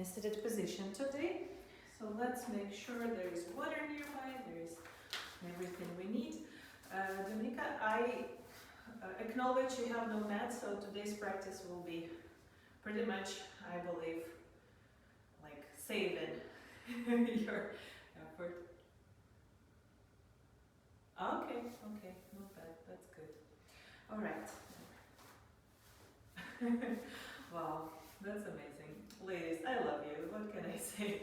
seated position today. So let's make sure there is water nearby, there is everything we need. Dominika, I acknowledge you have no mat, so today's practice will be pretty much, I believe, like saving your effort. Okay, not bad, that's good. All right. Wow, that's amazing. Ladies, I love you. What can I say?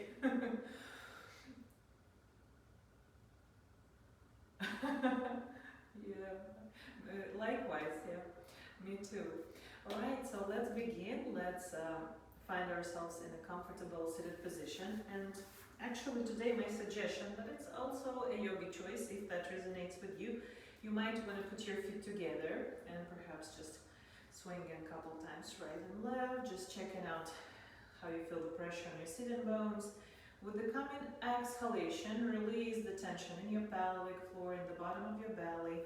Yeah, likewise, yeah, me too. All right, so let's begin. Let's find ourselves in a comfortable seated position. And actually today my suggestion, but it's also a yogi choice if that resonates with you. You might want to put your feet together and perhaps just swing a couple times right and left, just checking out how you feel the pressure on your sitting bones. With the coming exhalation, release the tension in your pelvic floor, in the bottom of your belly,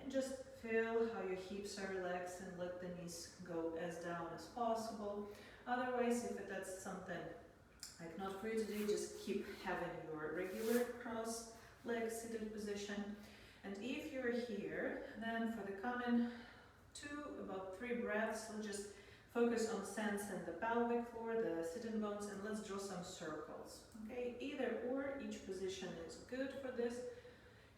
and just feel how your hips are relaxed and let the knees go as down as possible. Otherwise, if that's something like not for you today, just keep having your regular cross leg seated position. And if you're here, then for the coming about 3 breaths, let's just focus on sensing the pelvic floor, the sitting bones, and let's draw some circles. Okay, either or, each position is good for this.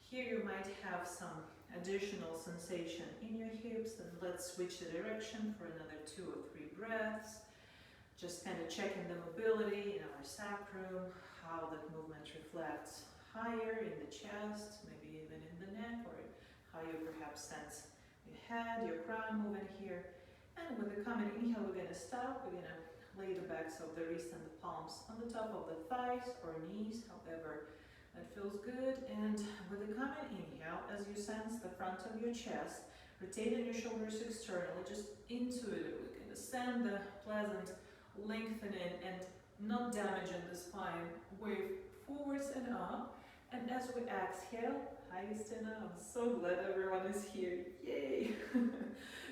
Here you might have some additional sensation in your hips, and let's switch the direction for another 2 or 3 breaths. Just kind of checking the mobility in our sacrum, how that movement reflects higher in the chest, maybe even in the neck, or how you perhaps sense your head, your crown moving here. And with the coming inhale, we're going to stop. We're going to lay the backs of the wrists and the palms on the top of the thighs or knees, however that feels good. And with the coming inhale, as you sense the front of your chest, rotating your shoulders externally, just intuitively kind of send the pleasant lengthening and not damaging the spine wave forwards and up. And as we exhale, hi Justina, I'm so glad everyone is here, yay!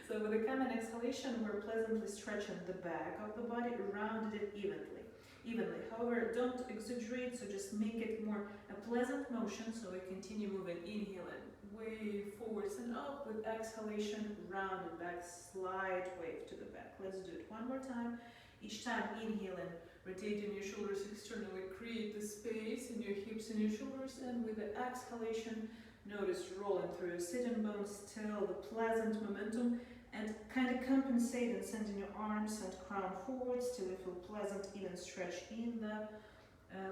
So with the coming exhalation, we're pleasantly stretching the back of the body, rounded it evenly. However, don't exaggerate, so just make it more a pleasant motion, so we continue moving, inhaling, wave forwards and up, with exhalation, rounded back, slight wave to the back. Let's do it one more time. Each time inhaling, rotating your shoulders externally, create the space in your hips and your shoulders, and with the exhalation, notice rolling through your sitting bones, still the pleasant momentum, and kind of compensating, sending your arms and crown forwards till you feel pleasant, even stretch in the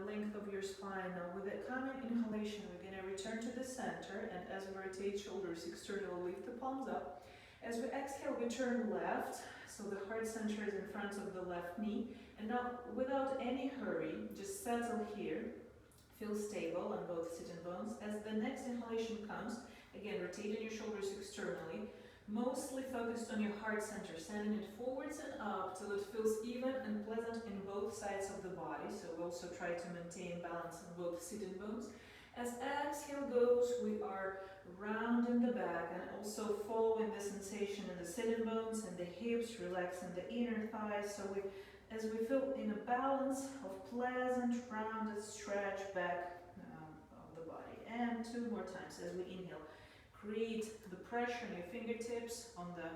length of your spine. Now with the coming inhalation, we're going to return to the center, and as we rotate shoulders externally, lift the palms up. As we exhale, we turn left, so the heart center is in front of the left knee. And now, without any hurry, just settle here. Feel stable on both sitting bones. As the next inhalation comes, again, rotating your shoulders externally, mostly focused on your heart center, sending it forwards and up till it feels even and pleasant in both sides of the body. So we also try to maintain balance on both sitting bones. As exhale goes, we are rounding the back and also following the sensation in the sitting bones and the hips, relaxing the inner thighs. So as we feel in a balance of pleasant, rounded stretch back of the body. And 2 more times as we inhale. Create the pressure on your fingertips, on the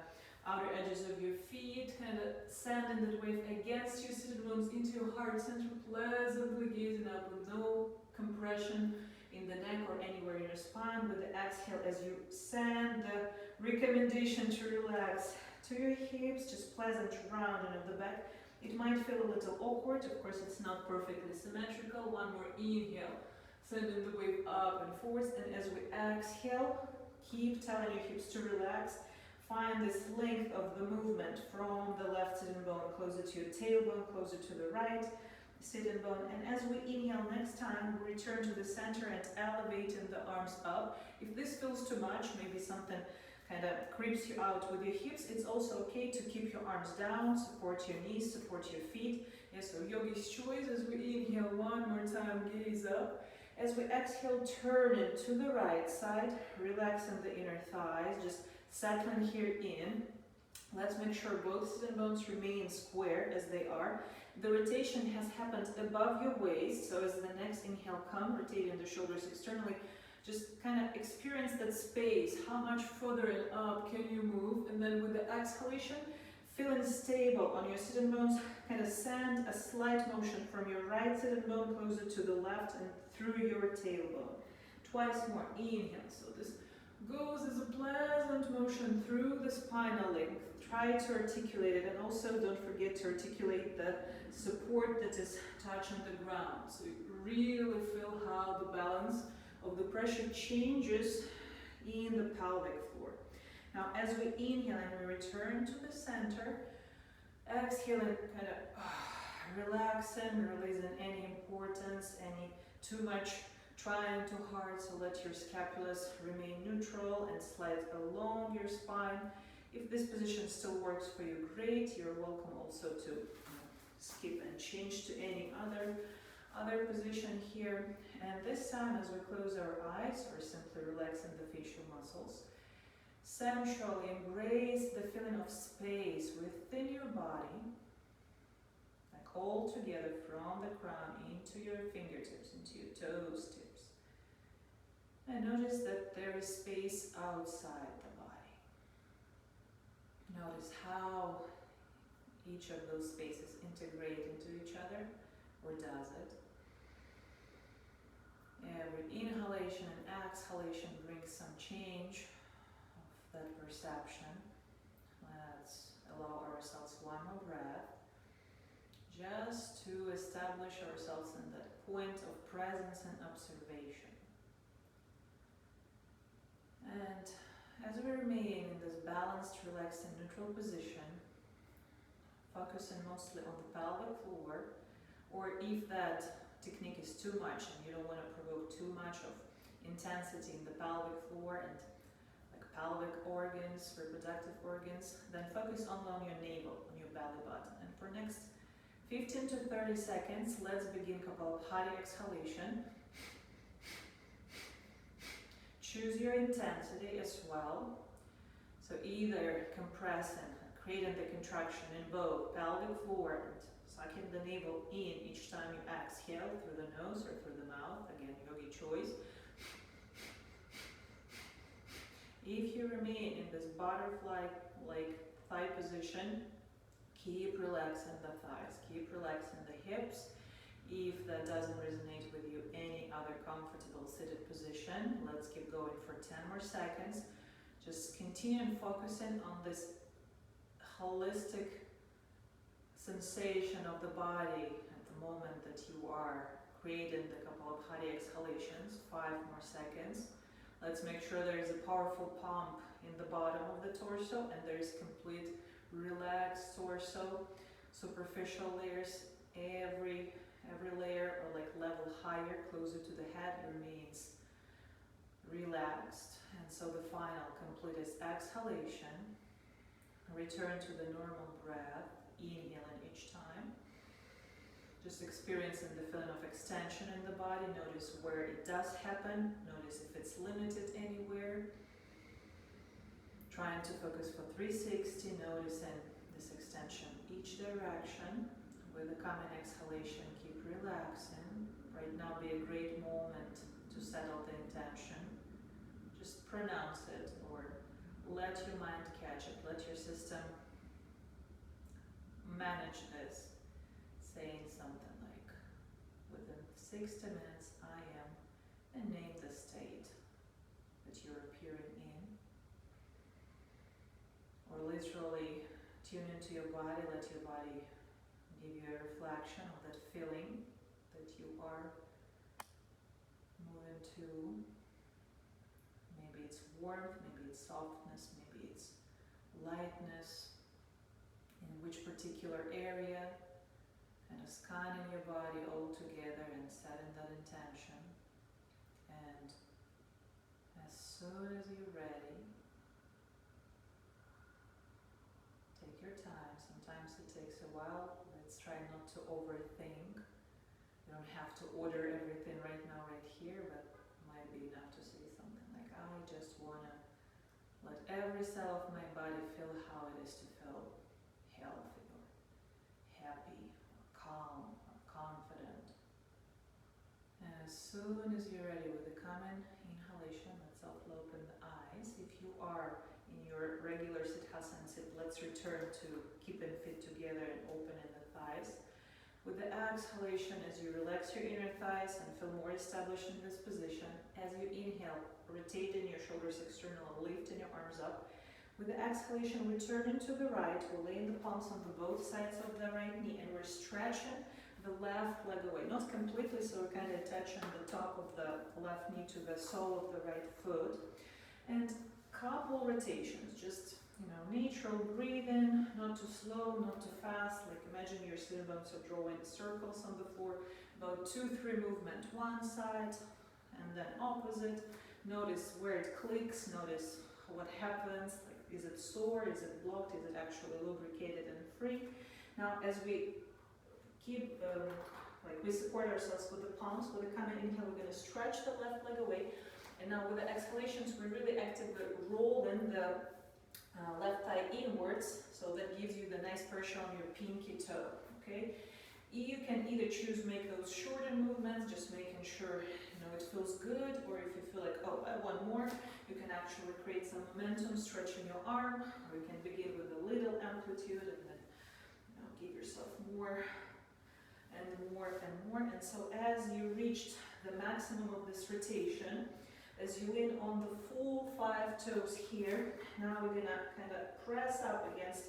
outer edges of your feet, kind of sending that wave against your sitting bones into your heart center, pleasantly gazing up with no compression in the neck or anywhere in your spine. With the exhale, as you send the recommendation to relax to your hips, just pleasant rounding of the back. It might feel a little awkward, of course it's not perfectly symmetrical. One more inhale, sending the wave up and forwards, and as we exhale, keep telling your hips to relax. Find this length of the movement from the left sitting bone closer to your tailbone, closer to the right sitting bone. And as we inhale next time, we return to the center and elevating the arms up. If this feels too much, maybe something kind of creeps you out with your hips, it's also okay to keep your arms down, support your knees, support your feet. Yeah, so yogi's choice. As we inhale one more time, gaze up. As we exhale, turn it to the right side, relaxing the inner thighs, just settling here in. Let's make sure both sit-in bones remain square as they are. The rotation has happened above your waist, so as the next inhale come, rotating the shoulders externally, just kind of experience that space. How much further and up can you move? And then with the exhalation, feeling stable on your sit-in bones, kind of send a slight motion from your right sit-in bone closer to the left and through your tailbone. Twice more. Inhale. So this goes as a pleasant motion through the spinal length. Try to articulate it, and also don't forget to articulate the support that is touching the ground. So you really feel how the balance of the pressure changes in the pelvic floor. Now, as we inhale and we return to the center, exhaling, kind of relaxing, releasing any importance, any too much trying too hard, so let your scapulas remain neutral and slide along your spine. If this position still works for you, great. You're welcome also to skip and change to any other position here. And this time, as we close our eyes, we're simply relaxing the facial muscles. Sensually embrace the feeling of space within your body, like all together from the crown into your fingertips, into your toes tips. And notice that there is space outside the body. Notice how each of those spaces integrate into each other, or does it? Every inhalation and exhalation brings some change of that perception. Let's allow ourselves one more breath, just to establish ourselves in that point of presence and observation. And as we remain in this balanced, relaxed, and neutral position, focusing mostly on the pelvic floor, or if that technique is too much and you don't want to provoke too much of intensity in the pelvic floor and like pelvic organs, reproductive organs, then focus only on your navel, on your belly button. And for next 15 to 30 seconds, let's begin Kapalabhati exhalation. Choose your intensity as well. So either compressing, creating the contraction in both pelvic floor and sucking the navel in each time you exhale through the nose or through the mouth. Again, yogi choice. If you remain in this butterfly-like thigh position, keep relaxing the thighs, keep relaxing the hips. If that doesn't resonate with you, any other comfortable seated position, let's keep going for 10 more seconds. Just continue focusing on this holistic sensation of the body at the moment that you are creating the Kapalabhati exhalations. 5 more seconds. Let's make sure there is a powerful pump in the bottom of the torso and there is complete relaxed torso. Superficial layers, every layer or like level higher, closer to the head, remains relaxed. And so the final complete is exhalation. Return to the normal breath, inhaling each time. Just experiencing the feeling of extension in the body. Notice where it does happen. Notice if it's limited anywhere. Trying to focus for 360, noticing this extension each direction. With the coming exhalation, keep relaxing. Right now be a great moment to settle the intention. Just pronounce it or let your mind catch it. Let your system manage this. Saying something like, within 60 minutes I am, and name the state that you're appearing in. Or literally tune into your body, let your body give you a reflection of that feeling that you are moving to. Maybe it's warmth, maybe it's softness, maybe it's lightness. In which particular area, kind of scanning your body all together and setting that intention. And as soon as you're ready, take your time. Sometimes it takes a while. Let's try not to overthink. You don't have to order everything right now, right here, but it might be enough to say something like, I just want to Let every cell of my body feel how it is to feel healthy or happy or calm or confident. And as soon as you're ready with the common inhalation, let's open the eyes. If you are in your regular Siddhasana sit, let's return to keeping feet together and opening the thighs. With the exhalation, as you relax your inner thighs and feel more established in this position, as you inhale, rotating your shoulders external and lifting your arms up. With the exhalation, we turn into the right. We're laying the palms on both sides of the right knee and we're stretching the left leg away. Not completely, so we're kind of touching the top of the left knee to the sole of the right foot. And couple rotations, just natural breathing, not too slow, not too fast. Like imagine your sitting bones are drawing circles on the floor. About 2-3 movement one side and then opposite. Notice where it clicks, notice what happens, like is it sore, is it blocked, is it actually lubricated and free. Now as we keep, we support ourselves with the palms, with the common inhale we're going to stretch the left leg away, and now with the exhalations we're really actively rolling the left thigh inwards, so that gives you the nice pressure on your pinky toe, okay? You can either choose make those shorter movements, just making sure it feels good, or if you feel like, oh, I want more, you can actually create some momentum, stretching your arm, or you can begin with a little amplitude and then give yourself more and more and more. And so as you reached the maximum of this rotation, as you lean on the full 5 toes here, now we're gonna kind of press up against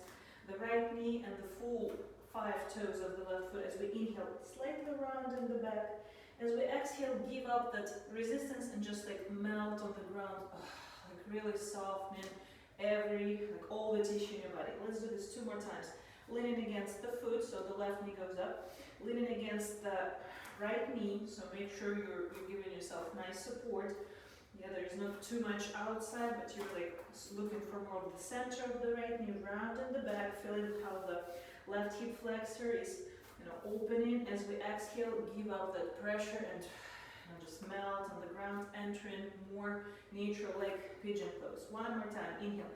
the right knee and the full 5 toes of the left foot as we inhale, slightly round in the back. As we exhale, give up that resistance and just like melt on the ground, like really softening all the tissue in your body. Let's do this 2 more times. Leaning against the foot, so the left knee goes up. Leaning against the right knee, so make sure you're giving yourself nice support. Yeah, there's not too much outside, but you're like looking for more of the center of the right knee, round in the back, feeling how the left hip flexor is opening. As we exhale, give out that pressure and just melt on the ground, entering more neutral like pigeon pose. 1 more time, inhale.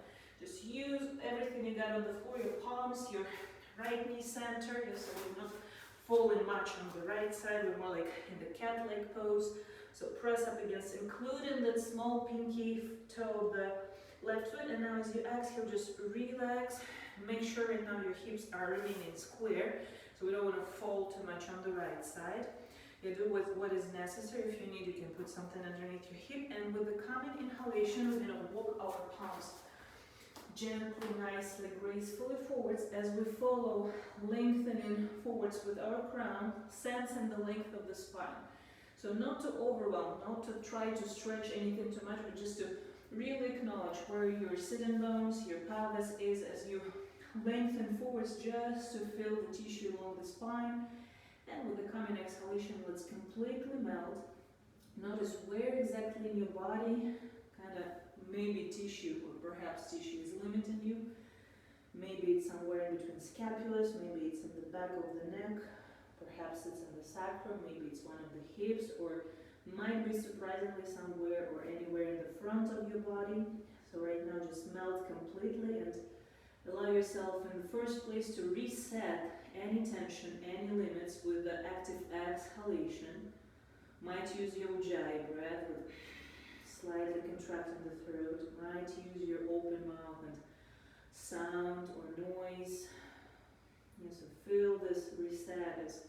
Just use everything you got on the floor, your palms, your right knee center, so we're not falling much on the right side, we're more like in the cat-like pose. So press up against, including that small pinky toe of the left foot, and now as you exhale, just relax. Make sure right now your hips are remaining square, so we don't want to fall too much on the right side. You do with what is necessary. If you need, you can put something underneath your hip, and with the common inhalation, we're going to walk our palms gently, nicely, gracefully forwards as we follow, lengthening forwards with our crown, sensing the length of the spine. So not to overwhelm, not to try to stretch anything too much, but just to really acknowledge where your sitting bones, your pelvis is as you lengthen forwards, just to feel the tissue along the spine. And with the common exhalation, let's completely melt. Notice where exactly in your body, kind of maybe tissue or perhaps tissue is limiting you. Maybe it's somewhere in between scapulas, maybe it's in the back of the neck, perhaps it's in the sacrum, maybe it's one of the hips, or might be surprisingly somewhere or anywhere in the front of your body. So right now just melt completely and allow yourself in the first place to reset any tension, any limits with the active exhalation. Might use your Ujjayi breath with slightly contracting the throat. Might use your open mouth and sound or noise. Yeah, so feel this reset is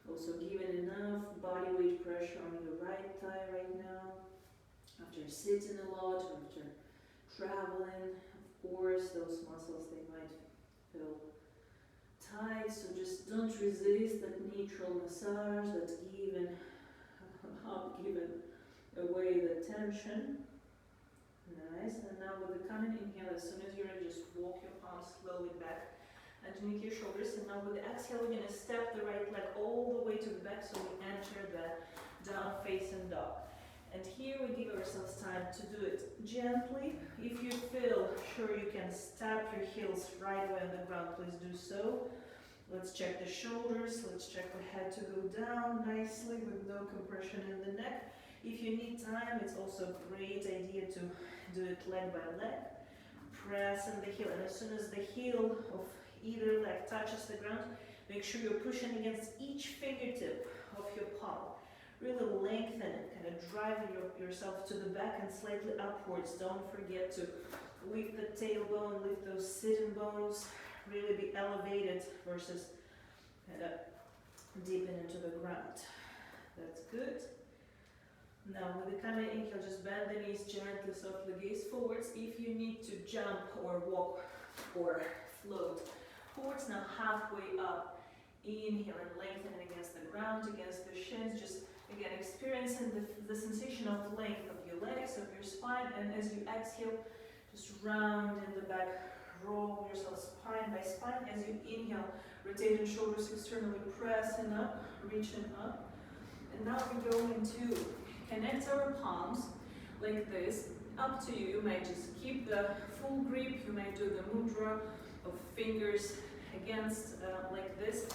also giving enough body weight pressure on your right thigh right now. After sitting a lot, after traveling, of course, those muscles, they might feel tight, so just don't resist that neutral massage, that giving away the tension. Nice, and now with the common inhale, as soon as you're ready, just walk your palms slowly back underneath your shoulders, and now with the exhale, we're going to step the right leg all the way to the back, so we enter the down facing dog. And here we give ourselves time to do it gently. If you feel sure you can step your heels right away on the ground, please do so. Let's check the shoulders, let's check the head to go down nicely with no compression in the neck. If you need time, it's also a great idea to do it leg by leg. press in the heel, and as soon as the heel of either leg touches the ground, make sure you're pushing against each fingertip of your palm. Really lengthen it, kind of drive yourself to the back and slightly upwards. Don't forget to lift the tailbone, lift those sitting bones, really be elevated versus kind of deepen into the ground. That's good. Now with the coming inhale, just bend the knees gently, softly gaze forwards. If you need to jump or walk or float forwards, now halfway up, inhaling, lengthening against the ground, against the shins, just again experiencing the sensation of length of your legs, of your spine, and as you exhale, just round in the back, roll yourself spine by spine. As you inhale, rotating shoulders externally, pressing up, reaching up. And now we're going to connect our palms like this. Up to you. You might just keep the full grip. You might do the mudra of fingers against like this.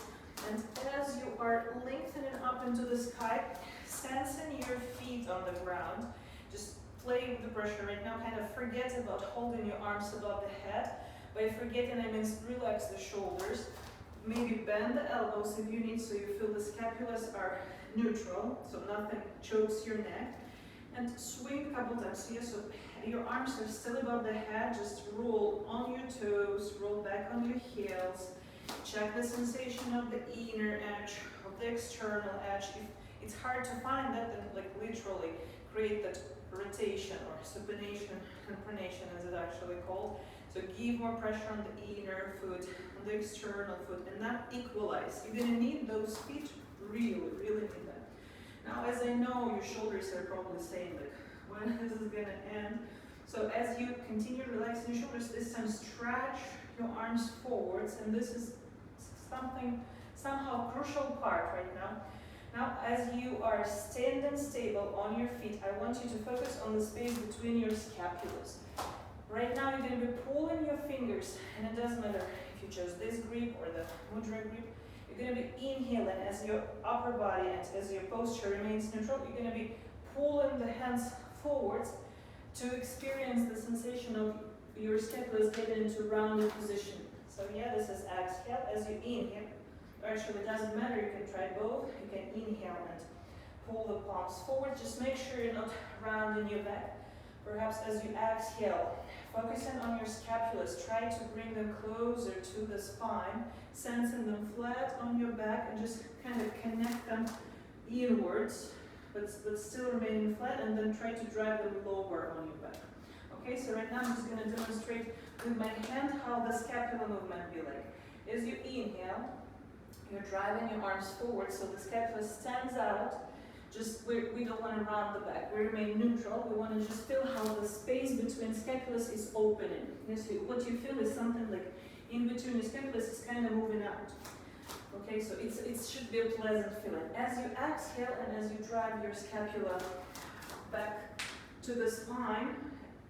And as you are lengthening up into the sky, sensing your feet on the ground, just play with the pressure right now. Kind of forget about holding your arms above the head. By forgetting, I mean relax the shoulders. Maybe bend the elbows if you need, so you feel the scapulas are neutral, so nothing chokes your neck. And swing a couple times. So, yeah, so your arms are still above the head. Just roll on your toes, roll back on your heels. Check the sensation of the inner edge, of the external edge. If it's hard to find that, then like literally create that rotation or supination and pronation as it's actually called. So give more pressure on the inner foot, on the external foot, and not equalize. You're gonna need those feet, really need them. Now, as I know, your shoulders are probably saying like, when is this gonna end? So as you continue relaxing your shoulders, this time stretch your arms forwards, and this is somehow crucial part right now. Now, as you are standing stable on your feet, I want you to focus on the space between your scapulas. Right now, you're going to be pulling your fingers, and it doesn't matter if you chose this grip or the mudra grip. You're going to be inhaling as your upper body and as your posture remains neutral. You're going to be pulling the hands forwards to experience the sensation of your scapulas getting into rounded position. So yeah, this is exhale. As you inhale, actually it doesn't matter, you can try both. You can inhale and pull the palms forward. Just make sure you're not rounding your back. Perhaps as you exhale, focusing on your scapulas, try to bring them closer to the spine, sensing them flat on your back, and just kind of connect them inwards, but still remaining flat, and then try to drive them lower on your back. Okay, so right now I'm just going to demonstrate with my hand how the scapular movement be like. As you inhale, you're driving your arms forward so the scapula stands out. Just we don't want to round the back. We remain neutral. We want to just feel how the space between scapulas is opening. Yes, what you feel is something like in between the scapulas is kind of moving out. Okay, so it should be a pleasant feeling. As you exhale and as you drive your scapula back to the spine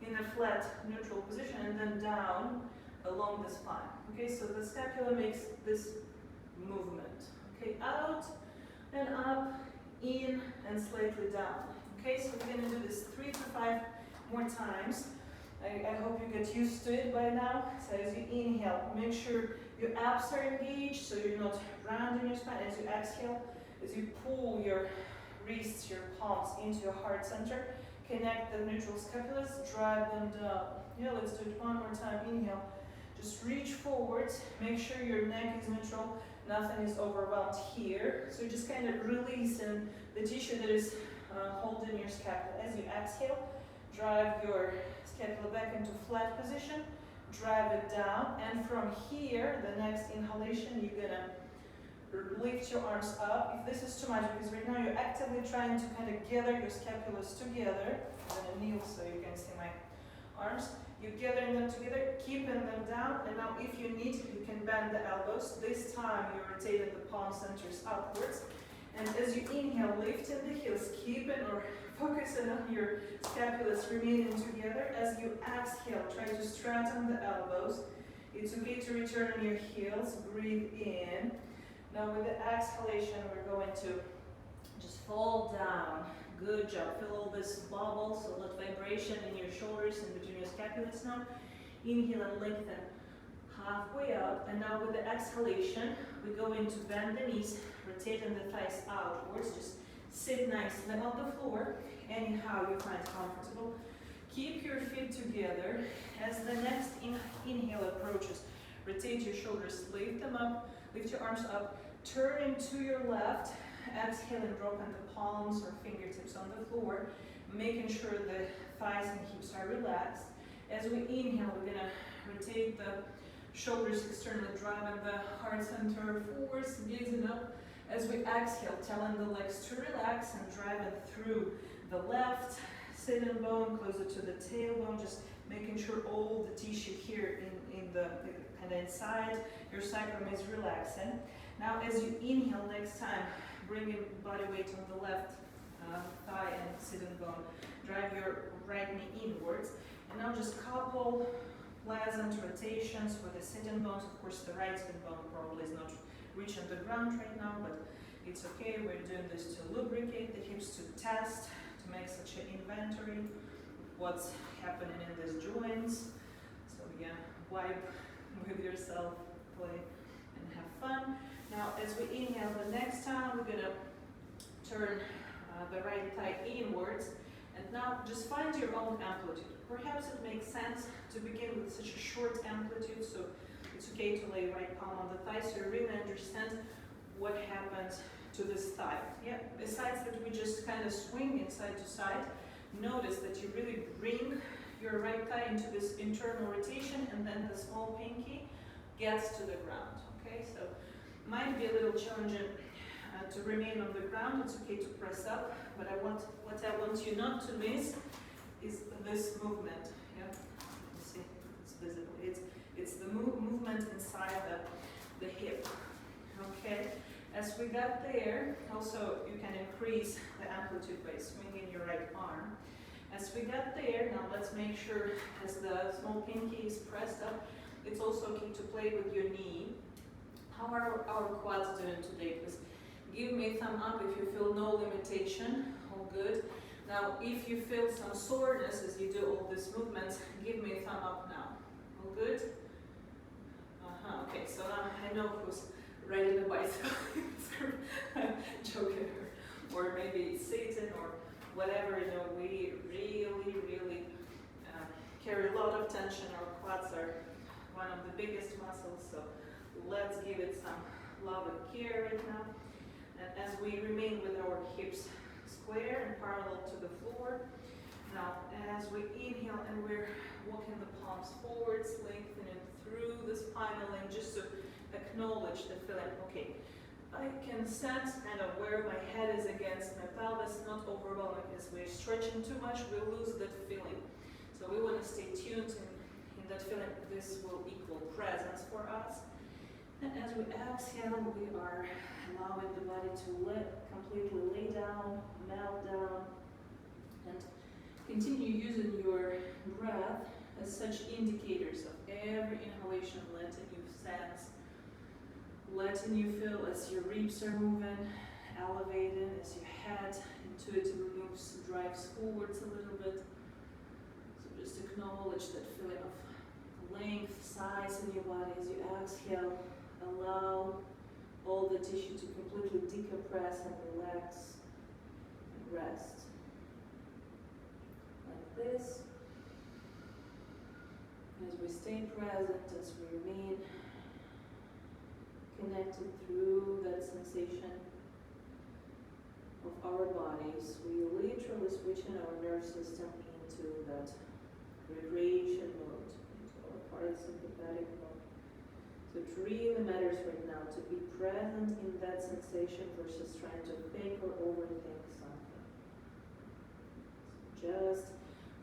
in a flat, neutral position, and then down along the spine. Okay, so the scapula makes this movement. Okay, out and up, in and slightly down. Okay, so we're going to do this 3 to 5 more times. I hope you get used to it by now. So as you inhale, make sure your abs are engaged so you're not rounding your spine. As you exhale, as you pull your wrists, your palms into your heart center, connect the neutral scapulas, drive them down. Yeah, let's do it one more time. Inhale. Just reach forwards. Make sure your neck is neutral. Nothing is overwhelmed here. So just kind of releasing the tissue that is holding your scapula. As you exhale, drive your scapula back into flat position. Drive it down. And from here, the next inhalation, you're going to lift your arms up. If this is too much, because right now you're actively trying to kind of gather your scapulas together. I'm going to kneel so you can see my arms. You're gathering them together, keeping them down, and now if you need, you can bend the elbows. This time you're rotating the palm centers upwards. And as you inhale, lifting the heels, keeping or focusing on your scapulas remaining together. As you exhale, try to straighten the elbows. It's okay to return on your heels, breathe in. Now with the exhalation, we're going to just fall down. Good job. Feel all this bubbles, all that vibration in your shoulders and between your scapulas now. Inhale and lengthen halfway out. And now with the exhalation, we go into bend the knees, rotating the thighs outwards. Just sit nicely on the floor, anyhow you find comfortable. Keep your feet together. As the next inhale approaches, rotate your shoulders, lift them up, lift your arms up, turn to your left, exhale and drop in the palms or fingertips on the floor, making sure the thighs and hips are relaxed. As we inhale, we're gonna rotate the shoulders externally, driving the heart center forwards, gazing up. As we exhale, telling the legs to relax and driving through the left sitting bone, closer to the tailbone, just making sure all the tissue here in the kind of inside your sacrum is relaxing. Now as you inhale next time, bringing body weight on the left thigh and sitting bone, drive your right knee inwards. And now just couple pleasant rotations with the sitting bones. Of course the right sitting bone probably is not reaching the ground right now, but it's okay. We're doing this to lubricate the hips, to test, to make such an inventory of what's happening in these joints. So yeah, vibe with yourself, play and have fun. Now as we inhale the next time, we're gonna turn the right thigh inwards, and now just find your own amplitude. Perhaps it makes sense to begin with such a short amplitude, so it's okay to lay right palm on the thigh so you really understand what happens to this thigh. Yeah, besides that we just kind of swing inside to side, notice that you really bring your right thigh into this internal rotation, and then the small pinky gets to the ground. Okay, so might be a little challenging to remain on the ground. It's okay to press up, but what I want you not to miss is this movement. Yeah, you see, it's visible. It's the movement inside the hip. Okay, as we got there, also you can increase the amplitude by swinging your right arm. As we got there, now let's make sure as the small pinky is pressed up, it's also okay to play with your knee. How are our quads doing today? Please give me a thumb up if you feel no limitation. All good. Now, if you feel some soreness as you do all these movements, give me a thumb up now. All good? Okay, so now I know who's riding a bicycle. Joking, or maybe sitting or whatever. You know, we really carry a lot of tension. Our quads are one of the biggest muscles, so let's give it some love and care right now. And as we remain with our hips square and parallel to the floor, now as we inhale and we're walking the palms forwards, lengthening through the spinal line, just to acknowledge the feeling. Okay, I can sense kind of where my head is against my pelvis, not overwhelming. As we're stretching too much, we lose that feeling. So we want to stay tuned in that feeling. This will equal presence for us. And as we exhale, we are allowing the body to completely lay down, melt down, and continue using your breath as such indicators of every inhalation, letting you sense, letting you feel as your ribs are moving, elevating, as your head intuitively moves, drives forwards a little bit. So just acknowledge that feeling of length, size in your body as you exhale. Allow all the tissue to completely decompress and relax and rest. Like this. As we stay present, as we remain connected through that sensation of our bodies, we literally switching our nerve system into that vibration mode, into our parasympathetic mode. So it really matters right now to be present in that sensation versus trying to think or overthink something. So just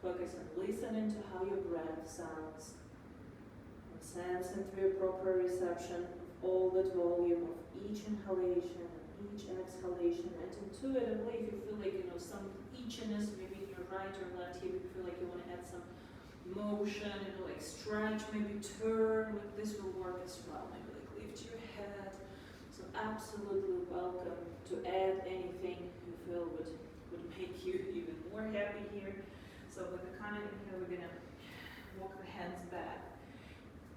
focus on listening to how your breath sounds, and sensing through proper reception of all that volume of each inhalation and each exhalation, and intuitively, if you feel like some itchiness, maybe in your right or left hip, you feel like you want to add some motion, like stretch, maybe turn, like this will work as well. Maybe like lift your head. So absolutely welcome to add anything you feel would make you even more happy here. So with the kind of inhale, we're gonna walk the hands back.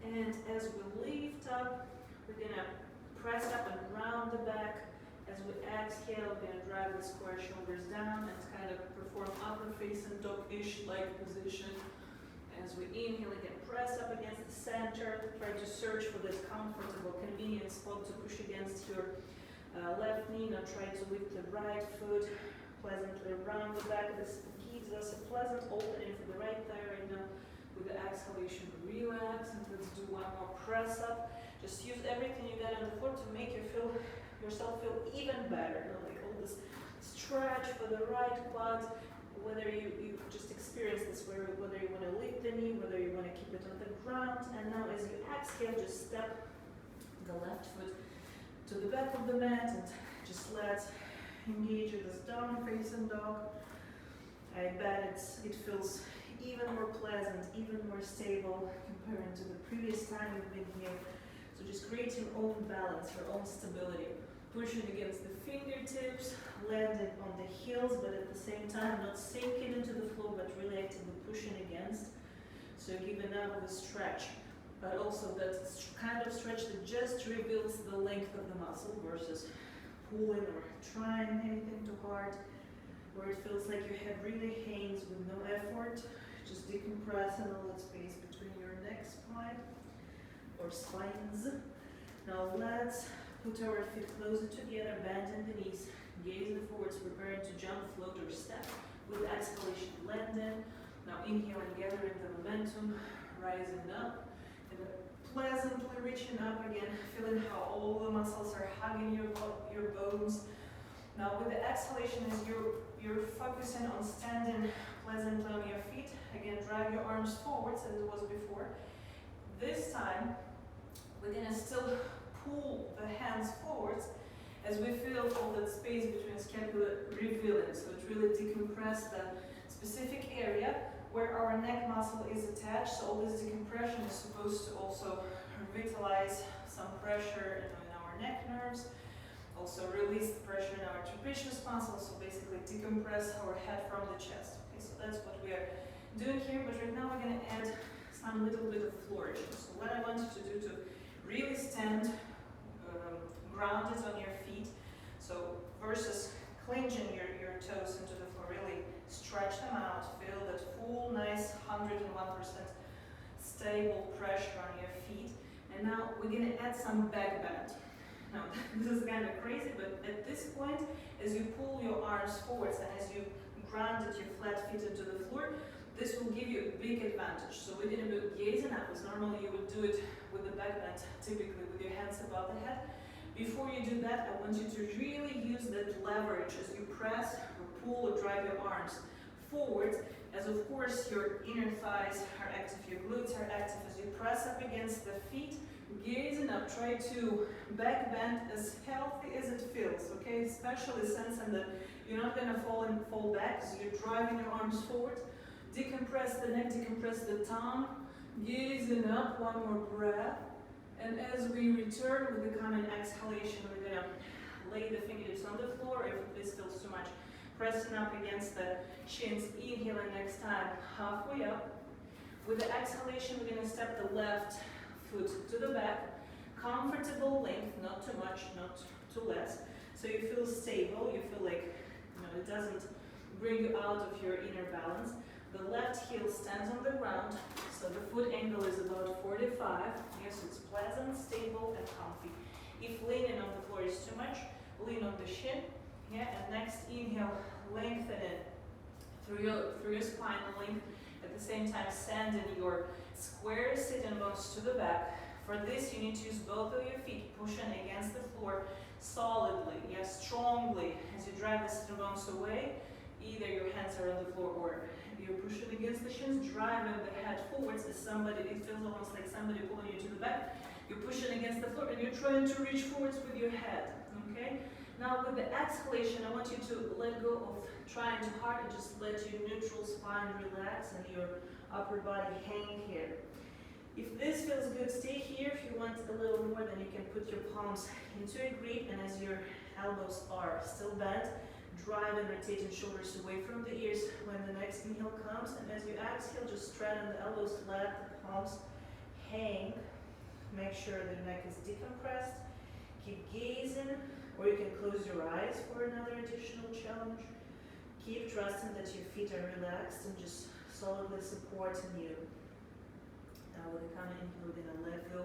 And as we lift up, we're gonna press up and round the back. As we exhale, we're gonna drive the square shoulders down and kind of perform upper facing dog-ish like position. As we inhale, again, press up against the center. Try to search for this comfortable, convenient spot to push against your left knee. Now try to lift the right foot pleasantly around the back. This gives us a pleasant opening for the right thigh right now. With the exhalation, relax, and let's do one more press up. Just use everything you got on the floor to make yourself feel even better. You know, like all this stretch for the right quad, whether you just experience this, whether you want to lift the knee, whether you want to keep it on the ground. And now as you exhale, just step the left foot to the back of the mat and just let's engage with this down facing dog. I bet it feels even more pleasant, even more stable compared to the previous time you've been here. So just create your own balance, your own stability. Pushing against the fingertips, landing on the heels, but at the same time not sinking into the floor, but really actively pushing against. So give enough of a stretch, but also that kind of stretch that just reveals the length of the muscle versus pulling or trying anything too hard, where it feels like your head really hangs with no effort. Just decompressing all that space between your neck spine or spines. Now let's put our feet closer together, bending the knees, gazing forwards, preparing to jump, float, or step. With exhalation, landing. Now inhaling, gathering the momentum, rising up, and pleasantly reaching up again, feeling how all the muscles are hugging your bones. Now with the exhalation, as you're focusing on standing pleasantly on your feet, again drive your arms forwards as it was before. This time, we're gonna still pull the hands forwards as we feel all that space between scapula revealing. So it really decompress the specific area where our neck muscle is attached. So all this decompression is supposed to also revitalize some pressure in our neck nerves. Also release the pressure in our trapezius muscle. So basically decompress our head from the chest. Okay, so that's what we are doing here. But right now we're going to add some little bit of flourishing. So what I want you to do to really stand grounded on your feet. So versus clenching your toes into the floor, really stretch them out. Feel that full, nice 101% stable pressure on your feet. And now we're going to add some back bend. Now, this is kind of crazy, but at this point, as you pull your arms forwards and as you grounded your flat feet into the floor, this will give you a big advantage. So we're going to be gazing up, as normally you would do it with the back bend, typically with your hands above the head. Before you do that, I want you to really use that leverage as you press or pull or drive your arms forward, as of course your inner thighs are active, your glutes are active. As you press up against the feet, gazing up, try to back bend as healthy as it feels, okay? Especially sensing that you're not going to fall back, so you're driving your arms forward. Decompress the neck, decompress the tongue, gazing up, one more breath. And as we return with the coming exhalation, we're going to lay the fingertips on the floor if this feels too much. Pressing up against the shins, inhaling next time, halfway up. With the exhalation, we're going to step the left foot to the back. Comfortable length, not too much, not too less. So you feel stable, you feel like it doesn't bring you out of your inner balance. The left heel stands on the ground, so the foot angle is about 45. Yes, it's pleasant, stable, and comfy. If leaning on the floor is too much, lean on the shin. Yeah, and next inhale, lengthen it through your spine length. At the same time, sending your square sitting bones to the back. For this, you need to use both of your feet, pushing against the floor solidly, yes, strongly. As you drive the sitting bones away, either your hands are on the floor or you're pushing against the shins, driving the head forwards as somebody, it feels almost like somebody pulling you to the back. You're pushing against the floor and you're trying to reach forwards with your head, okay? Now with the exhalation, I want you to let go of trying too hard and just let your neutral spine relax and your upper body hang here. If this feels good, stay here. If you want a little more, then you can put your palms into a grip, and as your elbows are still bent, drive and rotating shoulders away from the ears when the next inhale comes. And as you exhale, just straighten the elbows, let the palms hang Make sure the neck is decompressed. Keep gazing, or you can close your eyes for another additional challenge. Keep trusting that your feet are relaxed and just solidly supporting you. Now with the coming inhale, we're gonna let go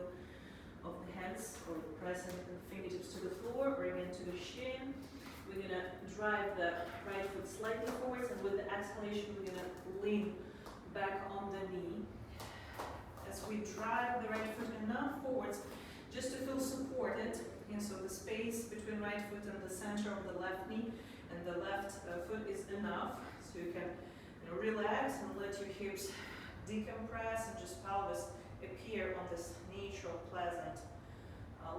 of the hands or pressing the fingertips to the floor or again to the shin. We're gonna drive the right foot slightly forwards, and with the exhalation, we're gonna lean back on the knee. As we drive the right foot enough forwards, just to feel supported, and so the space between right foot and the center of the left knee and the left foot is enough, so you can relax and let your hips decompress and just pelvis appear on this neutral, pleasant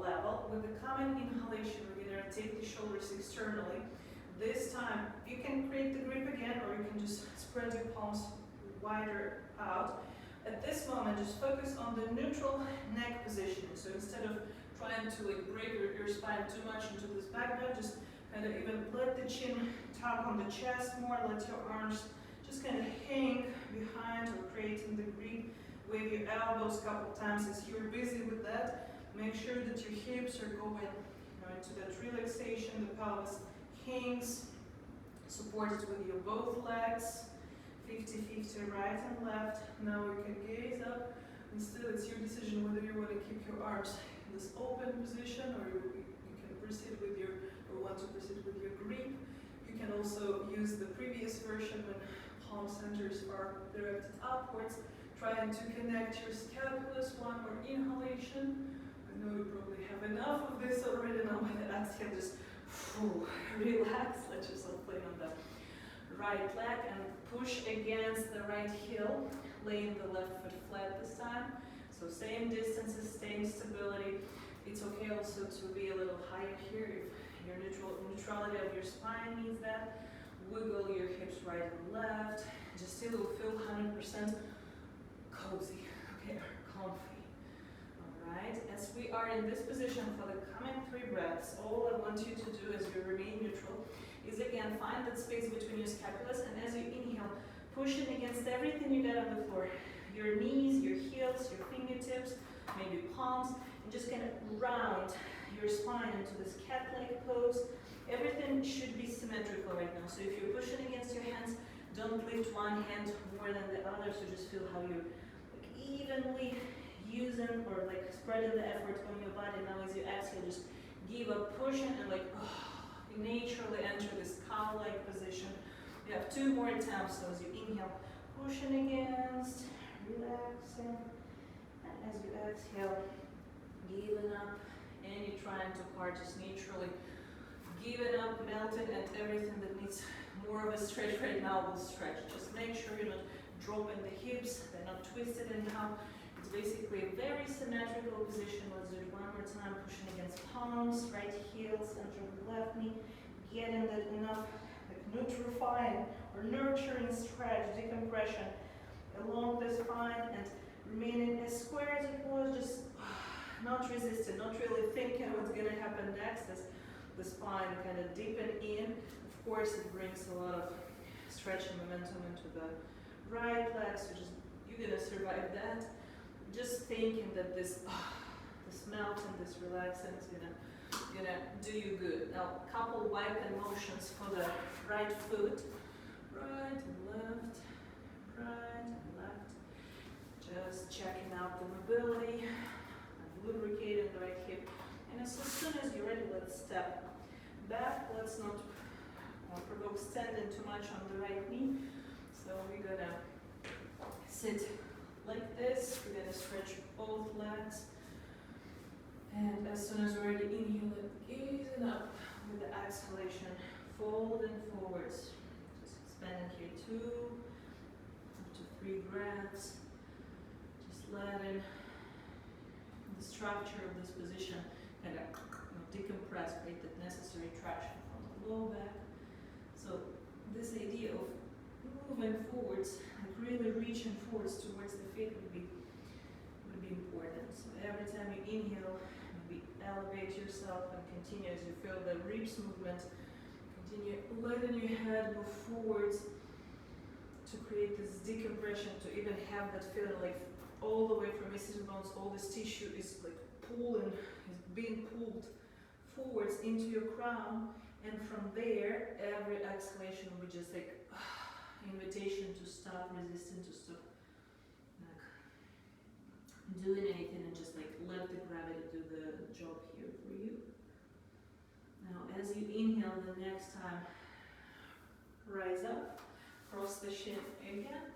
level. With the coming inhalation, we're going to take the shoulders externally. This time, you can create the grip again, or you can just spread your palms wider out. At this moment, just focus on the neutral neck position. So instead of trying to break your spine too much into this back bend, just kind of even let the chin tug on the chest more, let your arms just kind of hang behind or creating the grip. Wave your elbows a couple times as you're busy with that. Make sure that your hips are going into that relaxation. The pelvis hangs, supported with your both legs, 50-50 right and left. Now you can gaze up, and still it's your decision whether you want to keep your arms in this open position or you can proceed with your, or want to proceed with your grip. You can also use the previous version when palm centers are directed upwards, trying to connect your scapulas. One more inhalation. I know you probably have enough of this already. Now with the exhale, just relax, let yourself play on the right leg and push against the right heel, laying the left foot flat this time. So same distances, same stability. It's okay also to be a little higher here if your neutrality of your spine needs that. Wiggle your hips right and left. Just still feel 100% cozy, okay, or comfy. Alright, as we are in this position for the coming 3 breaths, all I want you to do as you remain neutral is again find that space between your scapulas, and as you inhale, pushing against everything you got on the floor. Your knees, your heels, your fingertips, maybe palms, and just kind of round your spine into this cat-like pose. Everything should be symmetrical right now. So if you're pushing against your hands, don't lift one hand more than the other, so just feel how you're evenly using or spreading the effort on your body. Now as you exhale, just give a push and naturally enter this cow-like position. You have 2 more attempts. So as you inhale, pushing against, relaxing, and as you exhale, giving up, and you're trying to part just naturally giving up, melting, and everything that needs more of a stretch right now will stretch. Just make sure you're not dropping the hips, they're not twisted anyhow. It's basically a very symmetrical position. Let's do it one more time, pushing against palms, right heel, center of the left knee, getting that enough neutrifying or nurturing stretch, decompression along the spine, and remaining as square as it was, just not resisting, not really thinking what's going to happen next as the spine kind of deepen in. Of course, it brings a lot of stretching momentum into the right leg, so just you're going to survive that. Just thinking that this melting, this relaxing is gonna do you good. Now, couple wiping motions for the right foot, right and left, right and left. Just checking out the mobility, and lubricating the right hip. And as soon as you're ready, let's step back. Let's not provoke standing too much on the right knee. So we're gonna sit like this. We're gonna stretch both legs. And as soon as we're ready, inhale and gazing up with the exhalation, folding forwards. Just expanding here 2 to 3 breaths. Just letting the structure of this position kind of decompress, create that necessary traction from the low back. So this idea of moving forwards, really reaching forwards towards the feet would be important. So every time you inhale, maybe elevate yourself and continue as you feel the ribs movement. Continue letting your head move forwards to create this decompression, to even have that feeling all the way from your sitting bones, all this tissue is pulling, is being pulled forwards into your crown, and from there, every exhalation will be just like invitation to stop resisting, to stop like doing anything, and just like let the gravity do the job here for you. Now, as you inhale the next time, rise up, cross the shin again.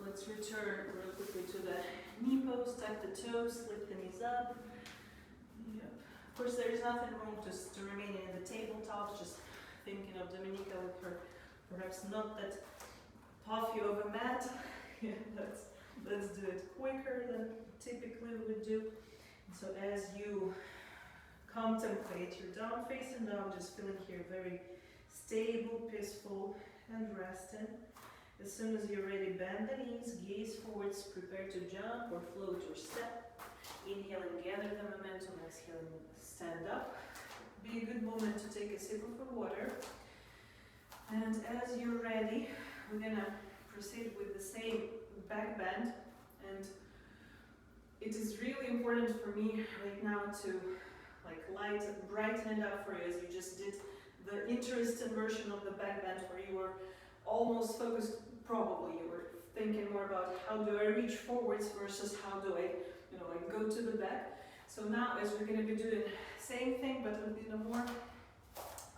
Let's return real quickly to the knee pose, tuck the toes, lift the knees up. Yep. Of course, there's nothing wrong just to remaining in the tabletop, just thinking of Dominika with her perhaps not that puffy of a mat. Yeah, let's do it quicker than typically we do. And so as you contemplate your down facing dog, just feeling here very stable, peaceful, and resting. As soon as you're ready, bend the knees, gaze forwards, prepare to jump or float or step. Inhaling, gather the momentum, exhaling, stand up. Be a good moment to take a sip of water. And as you're ready, we're gonna proceed with the same back bend. And it is really important for me right now to like brighten it up for you, as you just did the interesting version of the back bend where you were almost focused, probably you were thinking more about how do I reach forwards versus how do I, like go to the back. So now, as we're going to be doing the same thing but in a more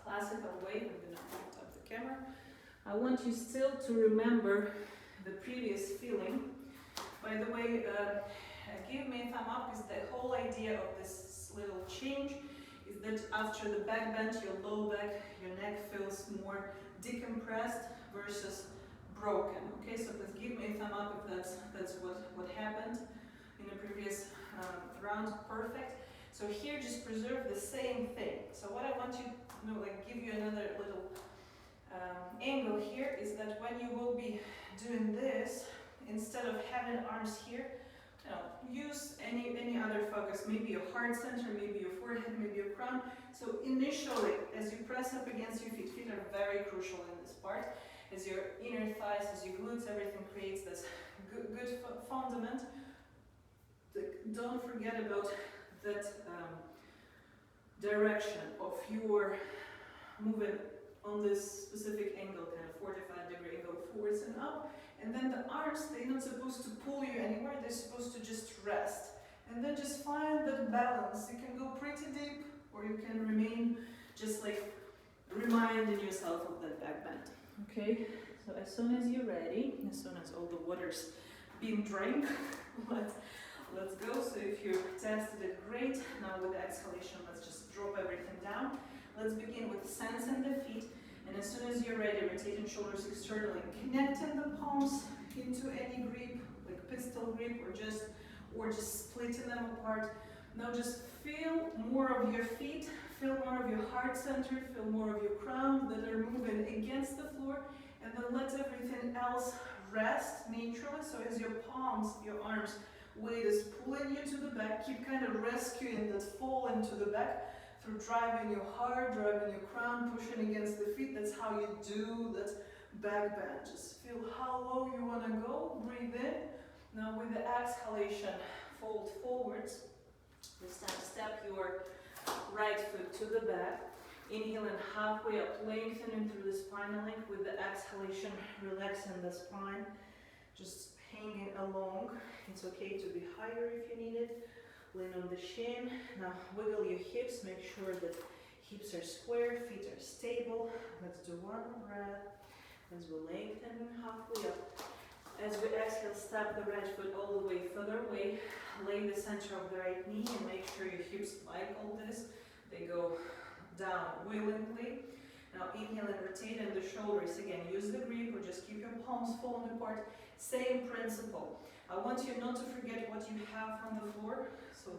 classical way, I'm going to lift up the camera. I want you still to remember the previous feeling. By the way, give me a thumb up, is the whole idea of this little change is that after the back bend, your low back, your neck feels more decompressed versus broken. Okay, so please give me a thumb up if that's what happened in the previous round. Perfect. So here, just preserve the same thing. So what I want you to like give you another little angle here is that when you will be doing this, instead of having arms here, use any other focus, maybe your heart center, maybe your forehead, maybe your crown. So initially, as you press up against your feet are very crucial in this part. As your inner thighs, as your glutes, everything creates this good fundament. Don't forget about that direction of your moving on this specific angle, kind of 45-degree angle forwards and up. And then the arms, they're not supposed to pull you anywhere, they're supposed to just rest. And then just find that balance. You can go pretty deep, or you can remain just like reminding yourself of that back bend. Okay, so as soon as you're ready, as soon as all the water's been drank, let's go. So if you tested it, great. Now with the exhalation, let's just drop everything down. Let's begin with sensing the feet. And as soon as you're ready, rotating shoulders externally, connecting the palms into any grip, like pistol grip, or just splitting them apart. Now just feel more of your feet, feel more of your heart center, feel more of your crown that are moving against the floor, and then let everything else rest naturally. So as your palms, your arms, weight is pulling you to the back, keep kind of rescuing that fall into the back through driving your heart, driving your crown, pushing against the feet. That's how you do that back bend. Just feel how low you want to go. Breathe in. Now with the exhalation, fold forwards. This time step your right foot to the back. Inhaling halfway up, lengthening through the spinal length. With the exhalation, relaxing the spine. Just hanging along. It's okay to be higher if you need it. Lean on the shin. Now wiggle your hips. Make sure that hips are square, feet are stable. Let's do one more breath as we lengthen halfway up. As we exhale, step the right foot all the way further away. Lay the center of the right knee and make sure your hips, like all this, they go down willingly. Now inhale and rotate the shoulders. Again, use the grip or just keep your palms falling apart. Same principle. I want you not to forget what you have on the floor. So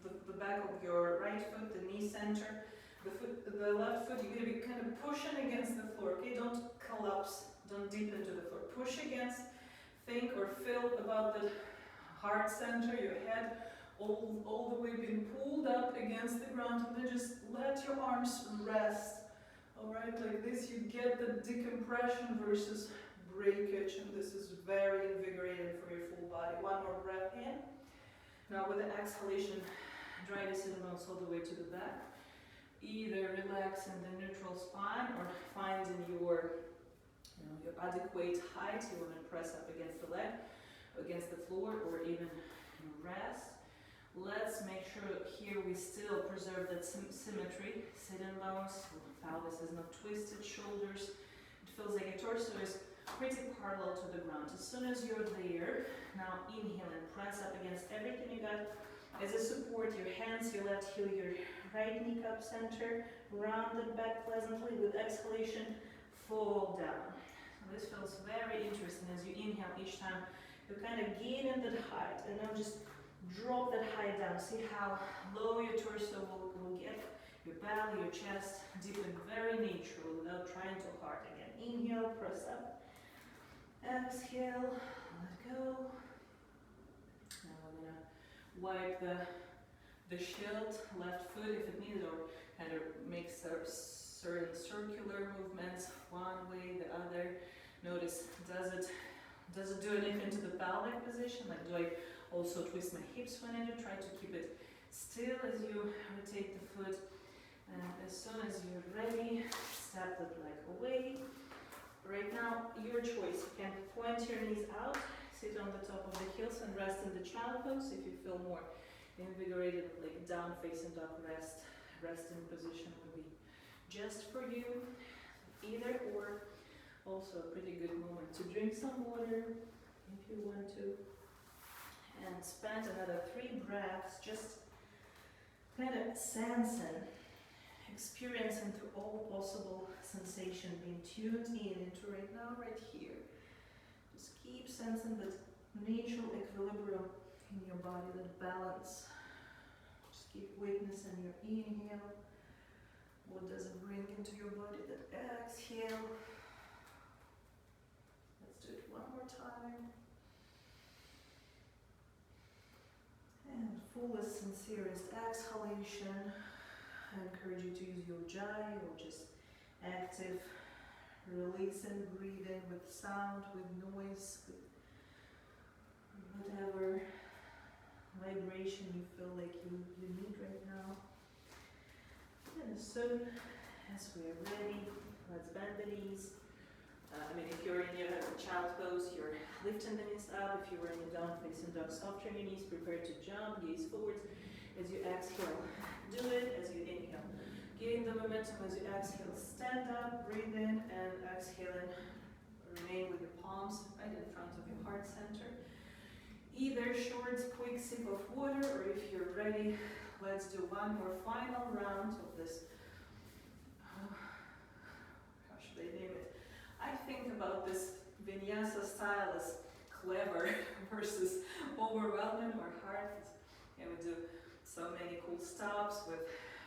the back of your right foot, the knee center, the left foot, you're going to be kind of pushing against the floor. Okay, don't collapse, don't dip into the floor. Push against. Think or feel about the heart center, your head, all the way being pulled up against the ground, and then just let your arms rest. Alright, like this you get the decompression versus breakage, and this is very invigorating for your full body. One more breath in. Now with the exhalation, drive the sit bones all the way to the back. Either relax in the neutral spine or find in your adequate height. You want to press up against the leg, against the floor, or even rest. Let's make sure here we still preserve that symmetry. Sit-in bones, pelvis is not twisted, shoulders. It feels like your torso is pretty parallel to the ground. As soon as you're there, now inhale and press up against everything you got. As a support, your hands, your left heel, your right knee cup center, round it back pleasantly. With exhalation, fall down. This feels very interesting. As you inhale each time, you kind of gain in that height, and now just drop that height down. See how low your torso will get. Your belly, your chest, deepen very natural without trying too hard. Again, inhale, press up. Exhale, let go. Now I'm gonna wipe the shield, left foot if it needs, or kind of make certain circular movements one way, the other. Notice, does it do anything to the pelvic position? Like, do I also twist my hips when I do? Try to keep it still as you rotate the foot. And as soon as you're ready, step the leg away. Right now, your choice. You can point your knees out, sit on the top of the heels and rest in the child pose if you feel more invigorated, like down facing dog rest. Resting position would be just for you. Either or. Also a pretty good moment to drink some water if you want to. And spend another 3 breaths just kind of sensing, experiencing through all possible sensation, being tuned into right now, right here. Just keep sensing that natural equilibrium in your body, that balance. Just keep witnessing your inhale. What does it bring into your body? That exhale. Let's do it one more time. And fullest, sincerest exhalation. I encourage you to use your jai or just active releasing, breathing with sound, with noise, with whatever vibration you feel like you need right now. And as soon as we're ready, let's bend the knees. If you're in your child pose, you're lifting the knees up. If you were in your down facing dog, soften your knees, prepare to jump, gaze forwards. As you exhale, do it. As you inhale, gain the momentum. As you exhale, stand up, breathe in, and exhaling, remain with your palms right in front of your heart center. Either short, quick sip of water, or if you're ready, let's do one more final round of this. How should I name it? I think about this vinyasa style as clever versus overwhelming or hard. Yeah, we do so many cool stops with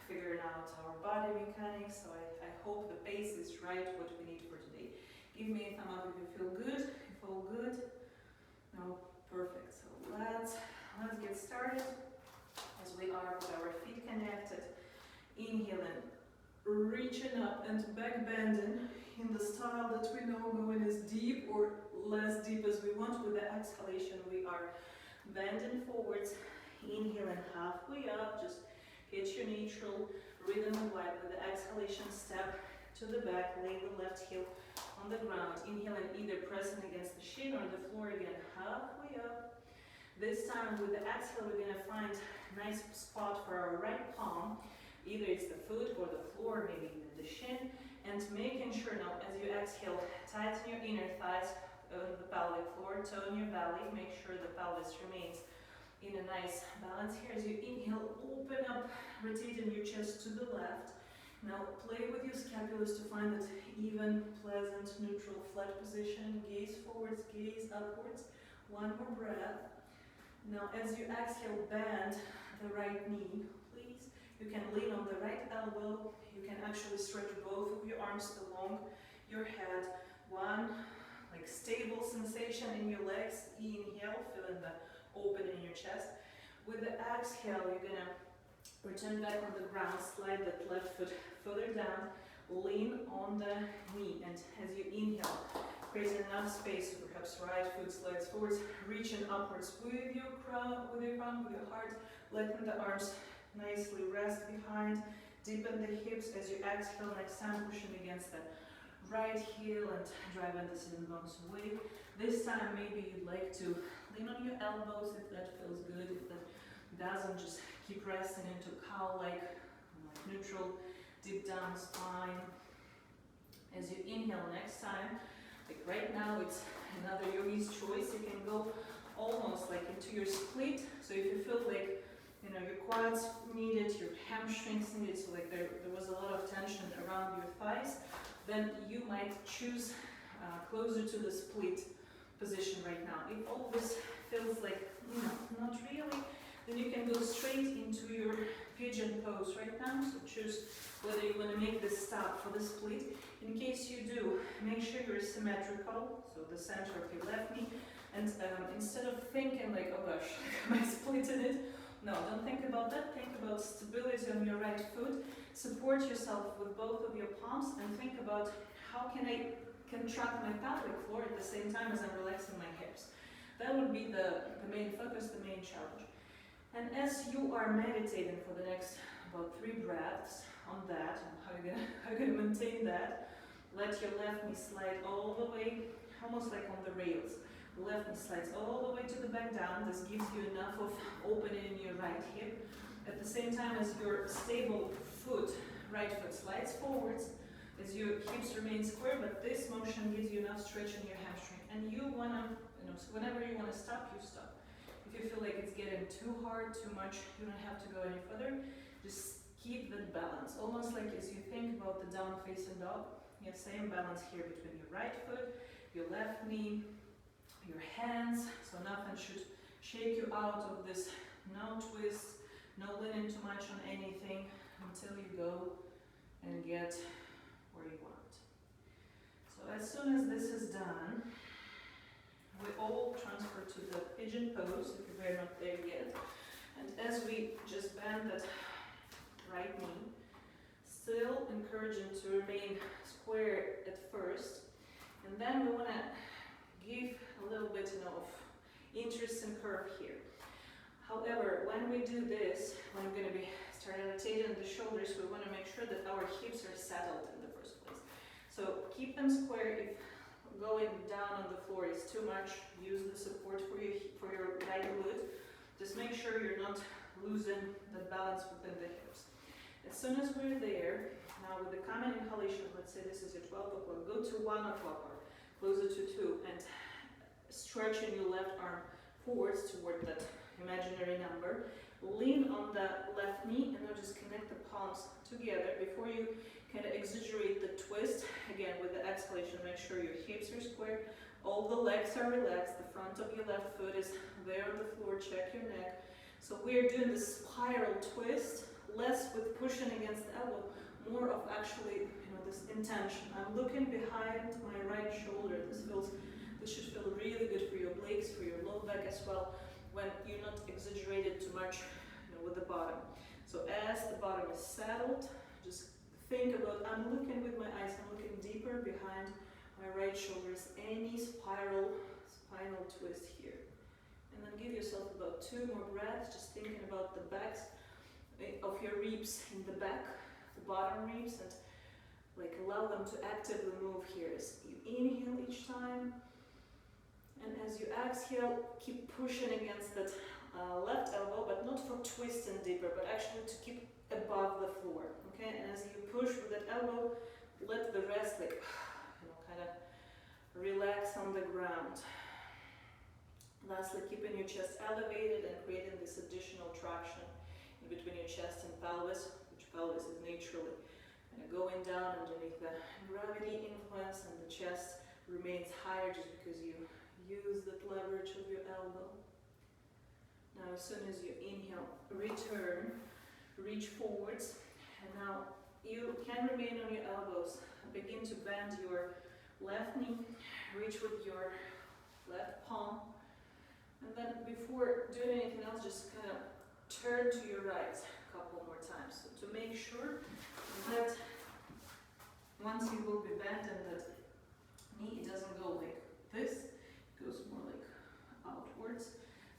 figuring out our body mechanics. So I hope the pace is right, what we need for today. Give me a thumb up if you feel good. If all good. No, perfect. So let's get started. As we are with our feet connected, inhaling, reaching up and back bending in the style that we know, going as deep or less deep as we want. With the exhalation, we are bending forwards, inhaling halfway up, just hit your neutral, rhythm and wide. With the exhalation, step to the back, lay the left heel on the ground, inhaling, either pressing against the shin or the floor again, halfway up. This time with the exhale, we're gonna find a nice spot for our right palm. Either it's the foot or the floor, maybe even the shin. And making sure now, as you exhale, tighten your inner thighs, the pelvic floor, tone your belly, make sure the pelvis remains in a nice balance here. As you inhale, open up, rotating your chest to the left. Now play with your scapulars to find that even, pleasant, neutral, flat position. Gaze forwards, gaze upwards. One more breath. Now as you exhale, bend the right knee, please. You can lean on the right elbow. You can actually stretch both of your arms along your head. One, like stable sensation in your legs. Inhale, feeling the opening in your chest. With the exhale, you're gonna return back on the ground, slide that left foot further down, lean on the knee, and as you inhale, create enough space, so perhaps right foot slides forwards, reaching upwards with your crown, with your heart, letting the arms nicely rest behind, deepen the hips as you exhale. Next time, pushing against the right heel and driving the sitting bones away. This time, maybe you'd like to lean on your elbows if that feels good. If that doesn't, just keep resting into cow-like, like neutral, deep down spine. As you inhale next time, like right now, it's another yogi's choice. You can go almost like into your split. So if you feel like, you know, your quads needed, your hamstrings needed, so like there was a lot of tension around your thighs, then you might choose closer to the split position right now. If all this feels like, you know, not really, then you can go straight into your pigeon pose right now. So choose whether you want to make this stop for the split. In case you do, make sure you're symmetrical, so the center of your left knee, and instead of thinking like, oh gosh, am I splitting it? No, don't think about that. Think about stability on your right foot. Support yourself with both of your palms and think about how can I contract my pelvic floor at the same time as I'm relaxing my hips. That would be the main focus, the main challenge. And as you are meditating for the next about 3 breaths on that, and how you're gonna maintain that, let your left knee slide all the way, almost like on the rails. Left knee slides all the way to the back down. This gives you enough of opening in your right hip. At the same time as your stable foot, right foot slides forwards, as your hips remain square, but this motion gives you enough stretch in your hamstring. And you wanna, you know, so whenever you wanna stop, you stop. If you feel like it's getting too hard, too much, you don't have to go any further. Just keep that balance. Almost like as you think about the down facing dog, you have same balance here between your right foot, your left knee, your hands, so nothing should shake you out of this, no twist, no leaning too much on anything until you go and get where you want. So as soon as this is done, we all transfer to the pigeon pose if we're not there yet. And as we just bend that right knee, still encouraging to remain square at first, and then we want to give a little bit, you know, of interesting curve here. However, when we do this, when we're going to be starting rotating the shoulders, we want to make sure that our hips are settled in the first place. So keep them square. If going down on the floor is too much, use the support for your right glute. Just make sure you're not losing the balance within the hips. As soon as we're there, now with the common inhalation, let's say this is your 12 o'clock, go to 1 o'clock or closer to 2, and stretching your left arm forwards toward that imaginary number. Lean on the left knee and now just connect the palms together before you kind of exaggerate the twist. Again, with the exhalation, make sure your hips are square, all the legs are relaxed, the front of your left foot is there on the floor, check your neck. So we're doing the spiral twist, less with pushing against the elbow, more of actually, you know, this intention. I'm looking behind my right shoulder. This should feel really good for your obliques, for your low back as well, when you're not exaggerated too much, you know, with the bottom. So as the bottom is settled, just think about, I'm looking with my eyes, I'm looking deeper behind my right shoulders, any spinal twist here. And then give yourself about 2 more breaths, just thinking about the backs of your ribs in the back, the bottom ribs, and like allow them to actively move here as you inhale each time. And as you exhale, keep pushing against that left elbow, but not for twisting deeper, but actually to keep above the floor, okay? And as you push with that elbow, let the rest, like, you know, kind of relax on the ground. Lastly, keeping your chest elevated and creating this additional traction in between your chest and pelvis, which pelvis is naturally kind of going down underneath the gravity influence, and the chest remains higher just because you use that leverage of your elbow. Now, as soon as you inhale, return, reach forwards, and now you can remain on your elbows. Begin to bend your left knee, reach with your left palm, and then before doing anything else, just kind of turn to your right a couple more times. So to make sure that once you will be bent and that knee, it doesn't go like this, it goes more like outwards.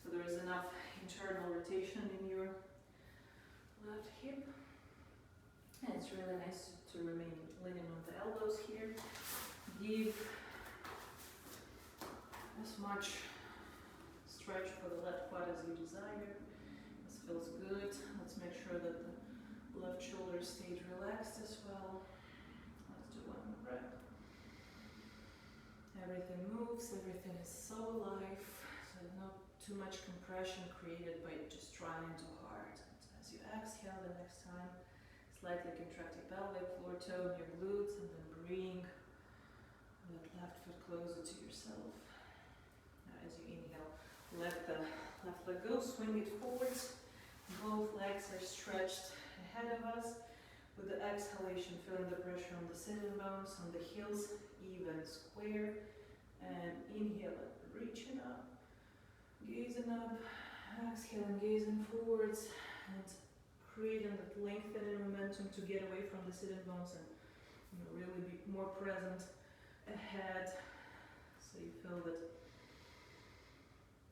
So there is enough internal rotation in your to remain leaning on the elbows here. Give as much stretch for the left quad as you desire. This feels good. Let's make sure that the left shoulder stays relaxed as well. Let's do one more breath. Everything moves, everything is so alive, so not too much compression created by just trying too hard. As you exhale the next time, slightly contract your pelvic floor, tone your glutes, and then bring that left foot closer to yourself. Now as you inhale, let the left leg go, swing it forwards. Both legs are stretched ahead of us. With the exhalation, feeling the pressure on the sitting bones, on the heels, even square. And inhale, reaching up, gazing up, exhaling, gazing forwards, and creating that lengthening momentum to get away from the sitting bones and really be more present ahead. So you feel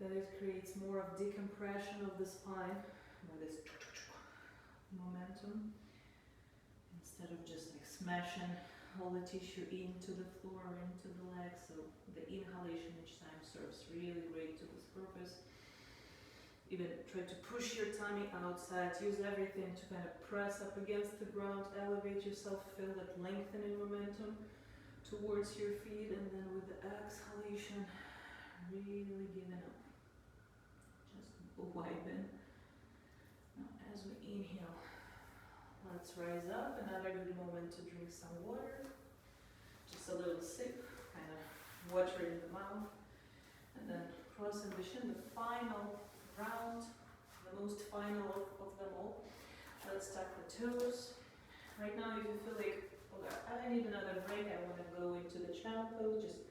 that it creates more of decompression of the spine by this momentum, instead of just like smashing all the tissue into the floor or into the legs. So the inhalation each time serves really great to this purpose. Even try to push your tummy outside, use everything to kind of press up against the ground, elevate yourself, feel that lengthening momentum towards your feet, and then with the exhalation, really giving up. Just widen. Now as we inhale, let's rise up. Another good moment to drink some water. Just a little sip, kind of water in the mouth. And then crossing the shin, the final round, the most final of them all. Let's tuck the toes. Right now, if you feel like, okay, I need another break, I want to go into the child pose, just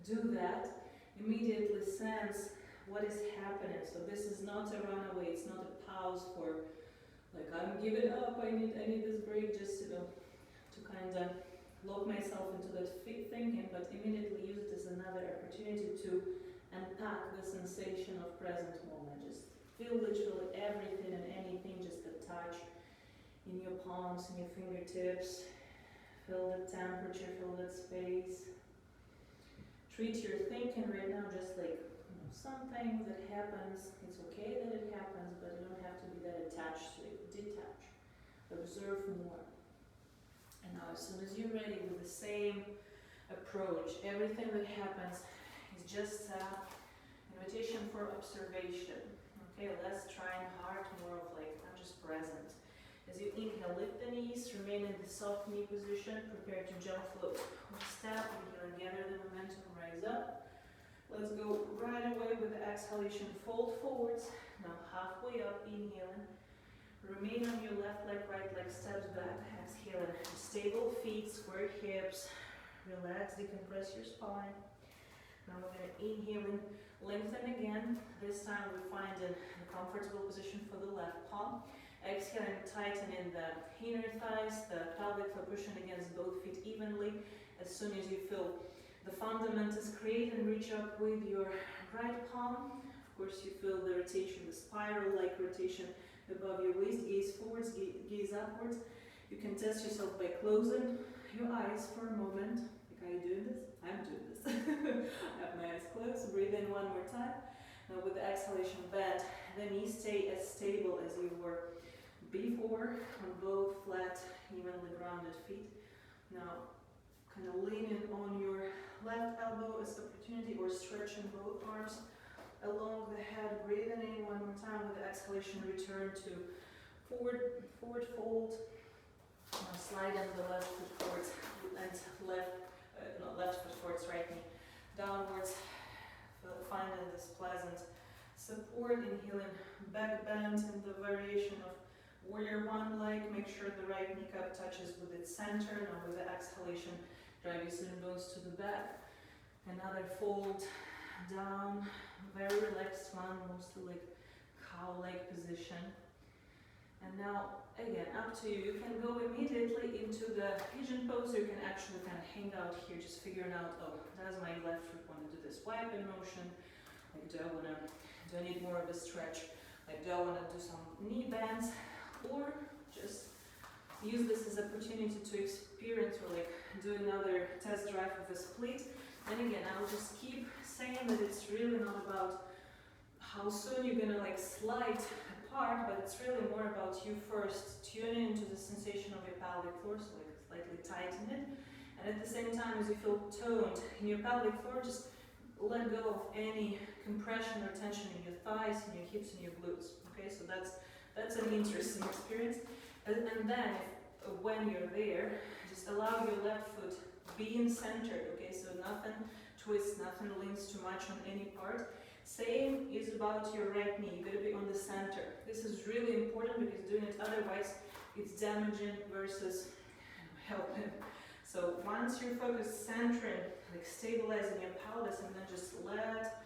do that. Immediately sense what is happening. So this is not a runaway, it's not a pause for like I'm giving up, I need this break, just to kind of lock myself into that thinking, but immediately use it as another opportunity to unpack the sensation of present moment. Just feel literally everything and anything, just the touch in your palms, in your fingertips. Feel the temperature, feel that space. Treat your thinking right now just like something that happens. It's okay that it happens, but you don't have to be that attached to it. Detach. Observe more. And now as soon as you're ready with the same approach, everything that happens is just an invitation for observation. Okay, less trying hard, more of like, I'm just present. As you inhale, lift the knees, remain in the soft knee position, prepare to jump float. Step, inhale and gather the momentum, rise up. Let's go right away with the exhalation, fold forwards. Now halfway up, inhaling. Remain on your left leg, right leg steps back, exhaling. Stable feet, square hips. Relax, decompress your spine. Now we're going to inhale and lengthen again. This time we find a comfortable position for the left palm. Exhaling, tightening the inner thighs, the pelvic floor, pushing against both feet evenly. As soon as you feel the fundament is created, reach up with your right palm. Of course, you feel the rotation, the spiral-like rotation above your waist. Gaze forwards, gaze upwards. You can test yourself by closing your eyes for a moment. Like, are you doing this? I'm doing this. I have my eyes closed. Breathe in one more time. Now with the exhalation, bend the knees, stay as stable as you were before on both flat, evenly grounded feet. Now, kind of leaning on your left elbow as opportunity, or stretching both arms along the head, breathing in one more time. With the exhalation, return to forward fold. Now slide in the left foot forwards and left foot forwards, right knee downwards. Finding this pleasant support, inhaling back bend in the variation of warrior one leg. Make sure the right kneecap touches with its center. Now with the exhalation, drive your sitting bones to the back. Another fold down, very relaxed one, mostly like cow-like position. And now, again, up to you. You can go immediately into the pigeon pose, or you can actually kind of hang out here, just figuring out, oh, does my left foot want to do this wiping motion? Like, do I need more of a stretch? Like, do I want to do some knee bends? Or just use this as an opportunity to experience or like do another test drive of a split. And again, I'll just keep saying that it's really not about how soon you're gonna like slide apart, but it's really more about you first tuning into the sensation of your pelvic floor, so like slightly tighten it. And at the same time, as you feel toned in your pelvic floor, just let go of any compression or tension in your thighs, in your hips, and your glutes. Okay, so that's an interesting experience. And then, when you're there, just allow your left foot being centered. Okay, so nothing twists, nothing leans too much on any part. Same is about your right knee. You gotta be on the center. This is really important because doing it otherwise, it's damaging versus helping. So once you're focused centering, like stabilizing your pelvis, and then just let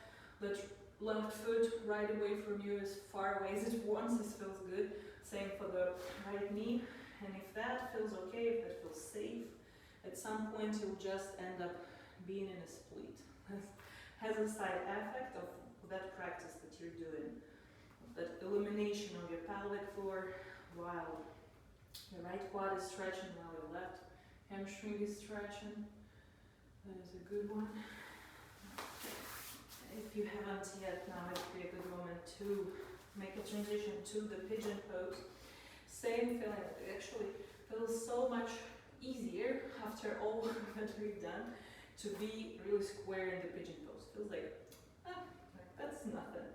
left foot right away from you, as far away as it wants. This feels good. Same for the right knee. And if that feels okay, if that feels safe, at some point you'll just end up being in a split. Has a side effect of that practice that you're doing, that illumination of your pelvic floor while your right quad is stretching, while your left hamstring is stretching. That is a good one. If you haven't yet, now it would be a good moment to make a transition to the pigeon pose. Same feeling, it actually feels so much easier after all that we've done to be really square in the pigeon pose. Feels like that's nothing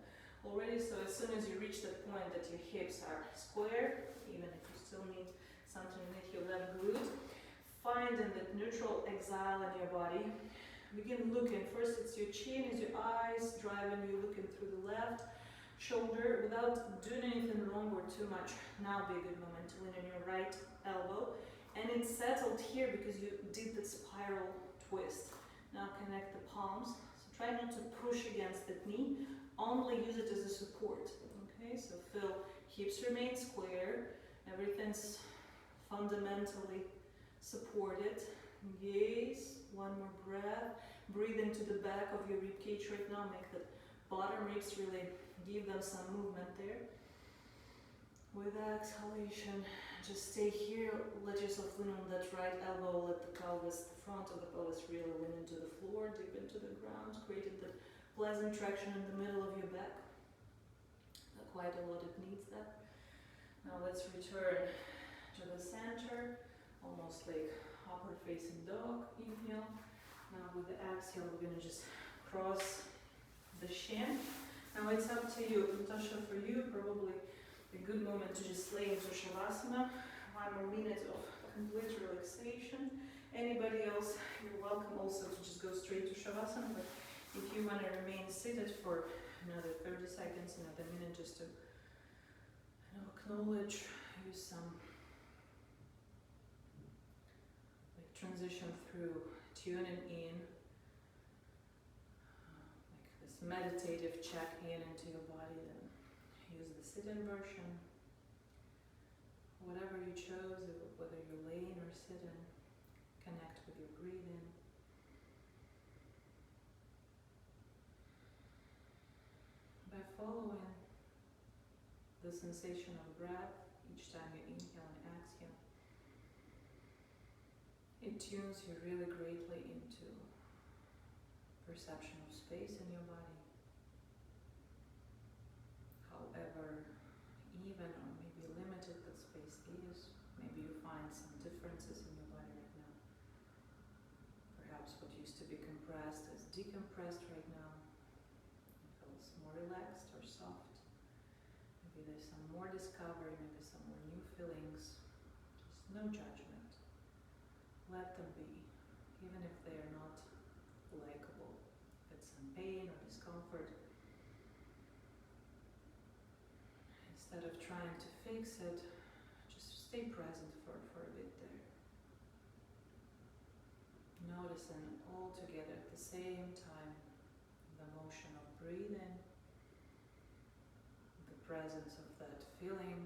already. So as soon as you reach that point that your hips are square, even if you still need something underneath your left glute, finding that neutral exhale in your body. Begin looking. First it's your chin, it's your eyes driving you, looking through the left shoulder without doing anything wrong or too much. Now be a good moment to lean on your right elbow. And it's settled here because you did the spiral twist. Now connect the palms. So try not to push against the knee, only use it as a support. Okay, so feel hips remain square, everything's fundamentally supported. Gaze, one more breath. Breathe into the back of your rib cage right now. Make the bottom ribs really give them some movement there. With exhalation, just stay here. Let yourself lean on that right elbow. Let the pelvis, the front of the pelvis really lean into the floor, dip into the ground, creating the pleasant traction in the middle of your back. Quite a lot, it needs that. Now let's return to the center, almost like upward facing dog. Inhale. Now with the exhale, we're going to just cross the shin. Now it's up to you. Natasha, for you, probably a good moment to just lay into Shavasana. 1 more minute of complete relaxation. Anybody else, you're welcome also to just go straight to Shavasana, but if you want to remain seated for another 30 seconds, another minute, just to acknowledge, use some transition through tuning in, like this meditative check-in into your body. Then use the sit-in version, whatever you chose, whether you're laying or sitting. Connect with your breathing. By following the sensation of breath each time you inhale and exhale, it tunes you really greatly into perception of space in your body. However even or maybe limited that space is, maybe you find some differences in your body right now. Perhaps what used to be compressed is decompressed right now. It feels more relaxed or soft. Maybe there's some more discovery, maybe some more new feelings. Just no judgment. Let them be, even if they are not likable. If it's some pain or discomfort, instead of trying to fix it, just stay present for a bit there. Noticing all together at the same time the motion of breathing, the presence of that feeling,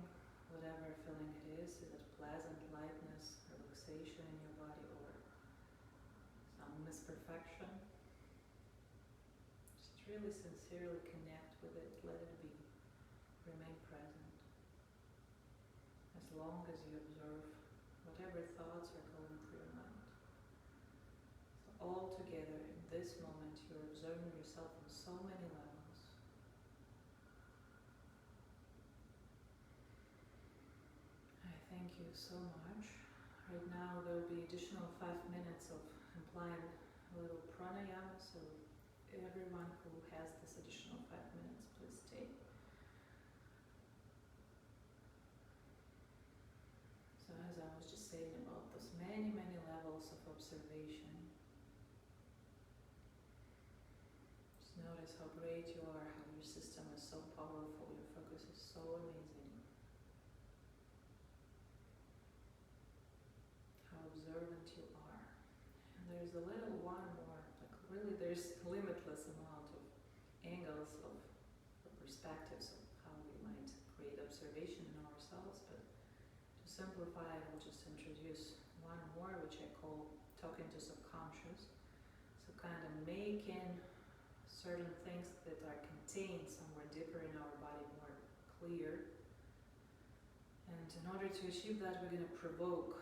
whatever feeling it is it pleasant lightness, relaxation in your body, or some misperfection? Just really sincerely connect with it, let it be, remain present. As long as you observe whatever thoughts are going through your mind. So all together in this moment, you're observing yourself on so many levels. I thank you so much. Right now there will be additional 5 minutes of implying a little pranayama, so everyone who has this additional 5 minutes, please stay. So as I was just saying about those many, many levels of observation, just notice how great you are, how your system is so powerful, your focus is so amazing. How observant you are. And there's a little one more, like really there's limitless amount of angles of perspectives of how we might create observation in ourselves, but to simplify, I'll just introduce one more, which I call talking to subconscious. So kind of making certain things that are contained somewhere deeper in our body more clear. And in order to achieve that, we're going to provoke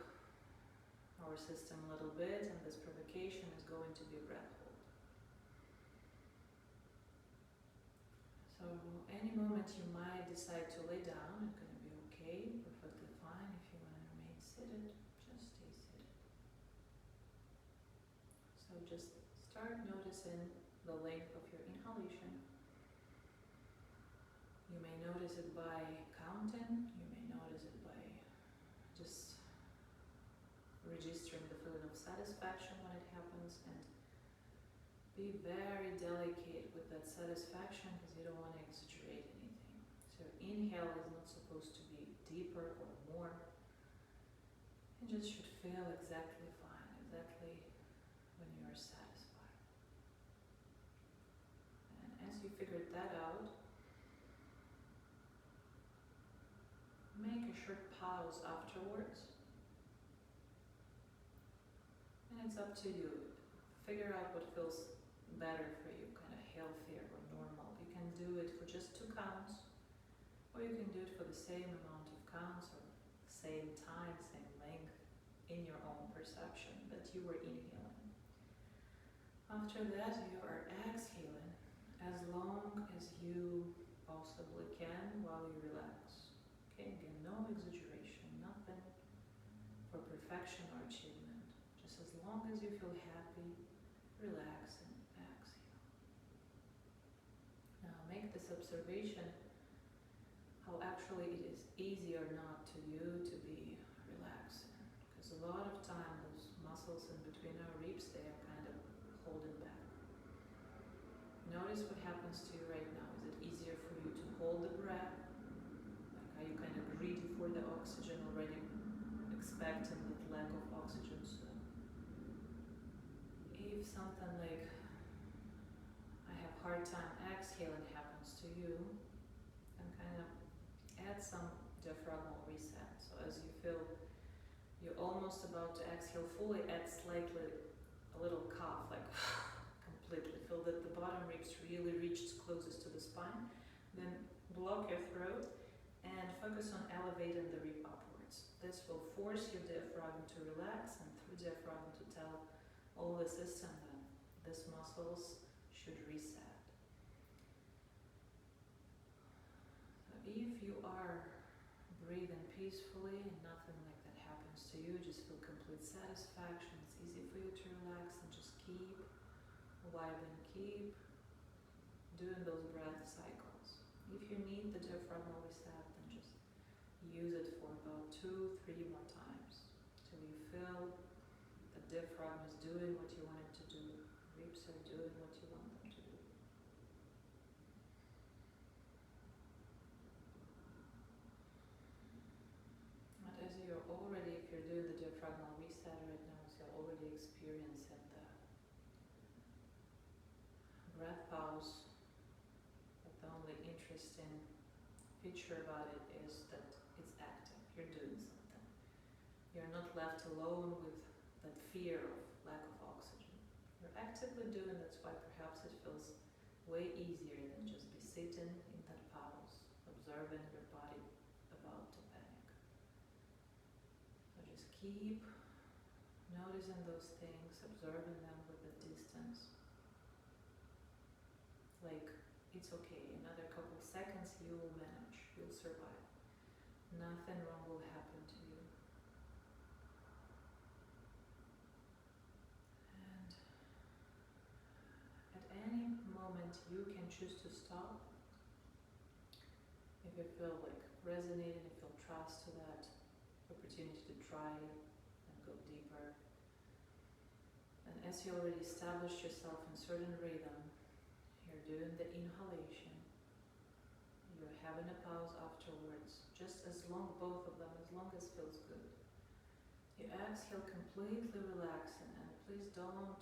our system a little bit, and this provocation is going to be a breath hold. So any moment you might decide to lay down, it's going to be okay, perfectly fine. If you want to remain seated, just stay seated. So just start noticing the length of your inhalation. You may notice it by counting, you may notice it by just registering the feeling of satisfaction when it happens, and be very delicate with that satisfaction because you don't want to exaggerate anything. So inhale is not supposed to be deeper or more. It just should feel exactly fine, exactly when you are satisfied. And as you figured that out, make a short pause afterwards. And it's up to you. Figure out what feels better for you, kind of healthier or normal. You can do it for just 2 counts, or you can do it for the same amount of counts or same time, same length in your own perception that you were inhaling. After that, you are exhaling as long as you possibly can while you relax. Okay, again, no exaggeration, nothing for perfection or achievement. Just as long as you feel happy, relax and exhale. Now make this observation how actually it is easy or not to you to be relaxing. Because a lot of time those muscles in between our ribs, they are kind of holding back. Notice what happens to you right now. Is it easier for you to hold the breath? Like, are you kind of greedy for the oxygen already, expecting that lack of oxygen soon? If something like I have hard time exhaling happens to you, then kind of add some diaphragmal reset. So as you feel you're almost about to exhale fully, add slightly a little cough, like completely. Feel that the bottom ribs really reached closest to the spine. Then block your throat and focus on elevating the rib upwards. This will force your diaphragm to relax, and through diaphragm to tell all the system that these muscles should reset. So if you are breathing peacefully and nothing like that happens to you, just feel complete satisfaction, it's easy for you to relax, and just keep vibing, keep doing those breath cycles. If you need the diaphragmal reset, then just use it for about 2-3 more times till you feel the diaphragm is doing what you want it to do, ribs are doing what you want them to do. But as you're already, if you're doing the diaphragmal reset right now, so you're already experiencing the breath pause, but the only interesting feature about it is that it's active, you're doing something. You're not left alone with that fear of lack of oxygen. You're actively doing, that's why perhaps it feels way easier than just be sitting in that pause, observing your body about to panic. So just keep noticing those things, observing them with the distance. Like, it's okay, another couple seconds you will manage, you'll survive. Nothing wrong will happen to you. And at any moment you can choose to stop. If you feel like resonating, if you'll trust to that opportunity to try and go deeper. And as you already established yourself in certain rhythm, you're doing the inhalation, you're having a pause afterwards, just as long, both of them, as long as feels good. You exhale completely relaxing, and please don't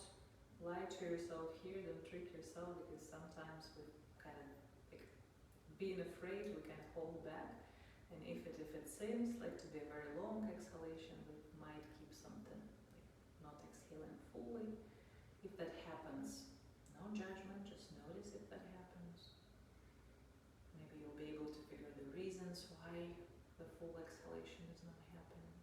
lie to yourself here, don't trick yourself, because sometimes we kind of, like, being afraid, we can hold back. And if it seems like to be a very long exhalation, we might keep something, like not exhaling fully. If that happens, no judgment, just notice if that happens. Maybe you'll be able to figure the reasons why the full exhalation is not happening.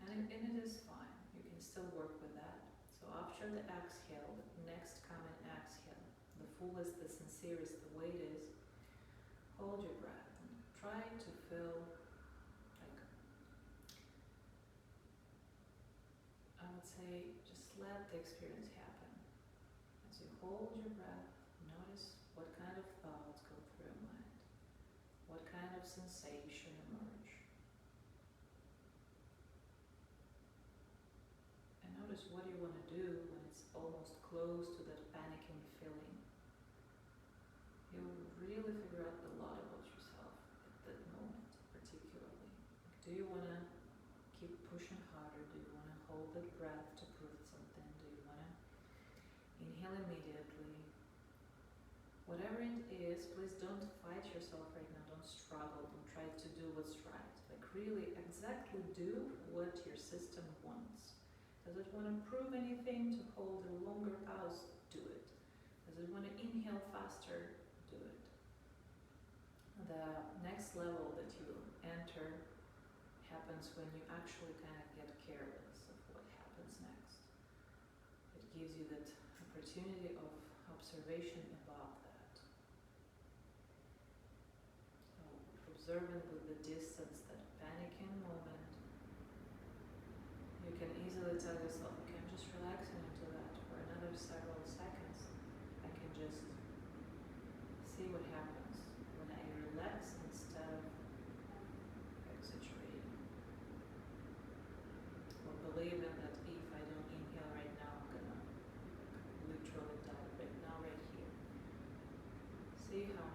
And it is fine, you can still work with that. So after the exhale, the next coming exhale, the fullest, the sincerest, the way it is, hold your breath and try to feel like, I would say, just let the experience happen. As you hold your breath, notice what kind of thoughts go through your mind, what kind of sensation emerge. And notice what you want to do when it's almost close to that panicking feeling. You'll really figure out a lot about yourself at that moment, particularly. Do you want to keep pushing harder? Do you want to hold that breath to prove something? Do you want to inhale immediately? Whatever it is, please don't fight yourself right now. Don't struggle. Don't try to do what's right. Like, really exactly do what your system wants. Does it want to prove anything to hold a longer pause? Do it. Does it want to inhale faster? Do it. The next level that you enter happens when you actually kind of get careless of what happens next. It gives you that opportunity of observation above that. So observing with the distance, that panicking moment, you can easily tell yourself, okay, I'm just relaxing into that for another several seconds. I can just see what happens when I relax instead of exaggerating. Or believing that if I don't inhale right now, I'm gonna literally die right now, right here. See how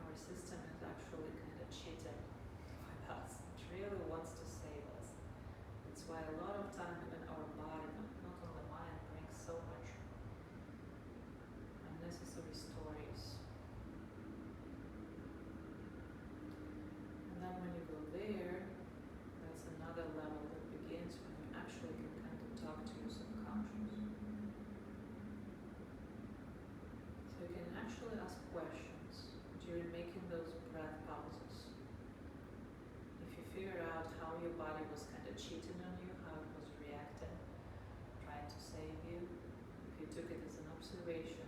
our system is actually kind of cheating with us. It really wants to save us. That's why a lot of time even our body, not only mind, brings so much unnecessary stories. And then when you go there, that's another level that begins when you actually can kind of talk to your subconscious. So you can actually ask questions during making those breath pauses. If you figure out how your body was kind of cheating on you, how it was reacting, trying to save you, if you took it as an observation,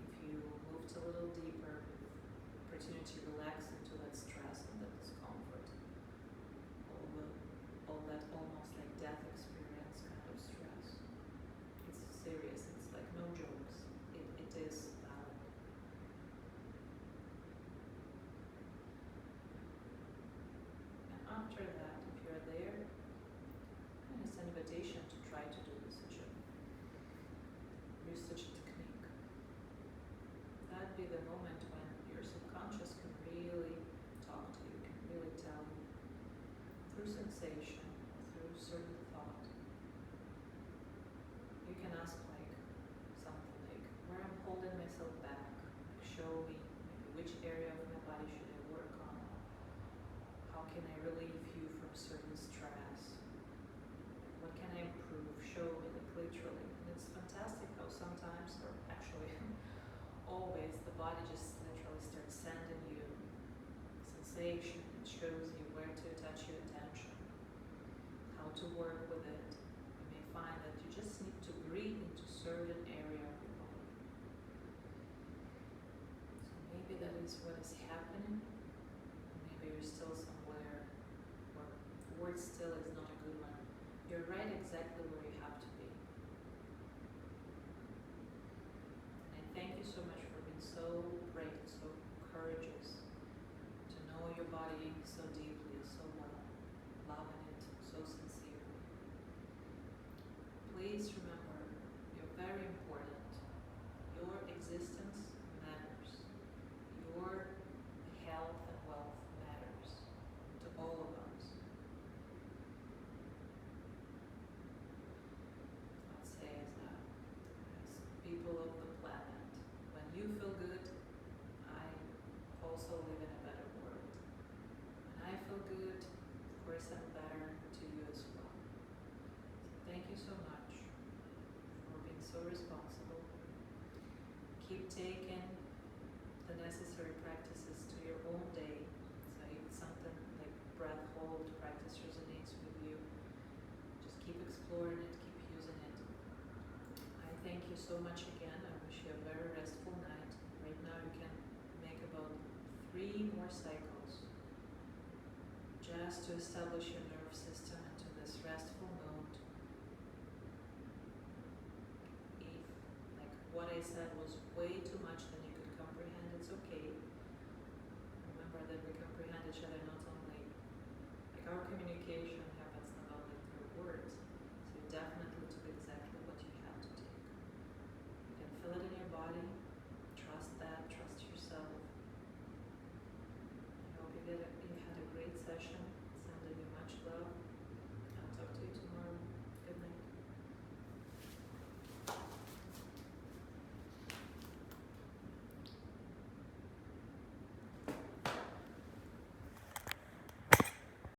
if you moved a little deeper, opportunity to relax into that stress and that discomfort, all that almost like death experience kind of stress. It's serious, it's like no jokes. It is valid. And after that, if you're there, and it's an invitation to try to do use such a technique. That'd be the moment when your subconscious can really talk to you, can really tell you through sensation, through certain thought. You can ask like something like, where I'm holding myself back, like show me maybe which area of my body should I work on, how can I relieve you from certain stress, what can I improve, show me, like literally. And it's fantastic how sometimes, or actually always, the body just literally starts sending you sensation. It shows you where to attach your attention, how to work with it, you may find that you just need to breathe into certain area of your body. So maybe that is what is happening. Maybe you're still somewhere where the word still is not a good one. You're right exactly where you have to be. And I thank you so much for being so brave, so courageous, to know your body so deeply, so well, loving it so sincerely. Please remember, you're very important. Your existence matters. Your health and wealth matters to all of us. Let's say as people of the planet, when you feel good, I also live in a better world. When I feel good, of course I'm better to you as well. So thank you so much for being so responsible. Keep taking the necessary practices to your own day. So if something like breath hold practice resonates with you, just keep exploring it, keep using it. I thank you so much again. I wish you a very restful night. Right now you can make about 3 more cycles just to establish your nerve system into this restful mode. If like what I said was way too much than you could comprehend, it's okay. Remember that we comprehend each other not only, like our communication happens not only through words, so you definitely took exactly what you had to take. You can feel it in your body, trust that, trust yourself. I hope you had a great session.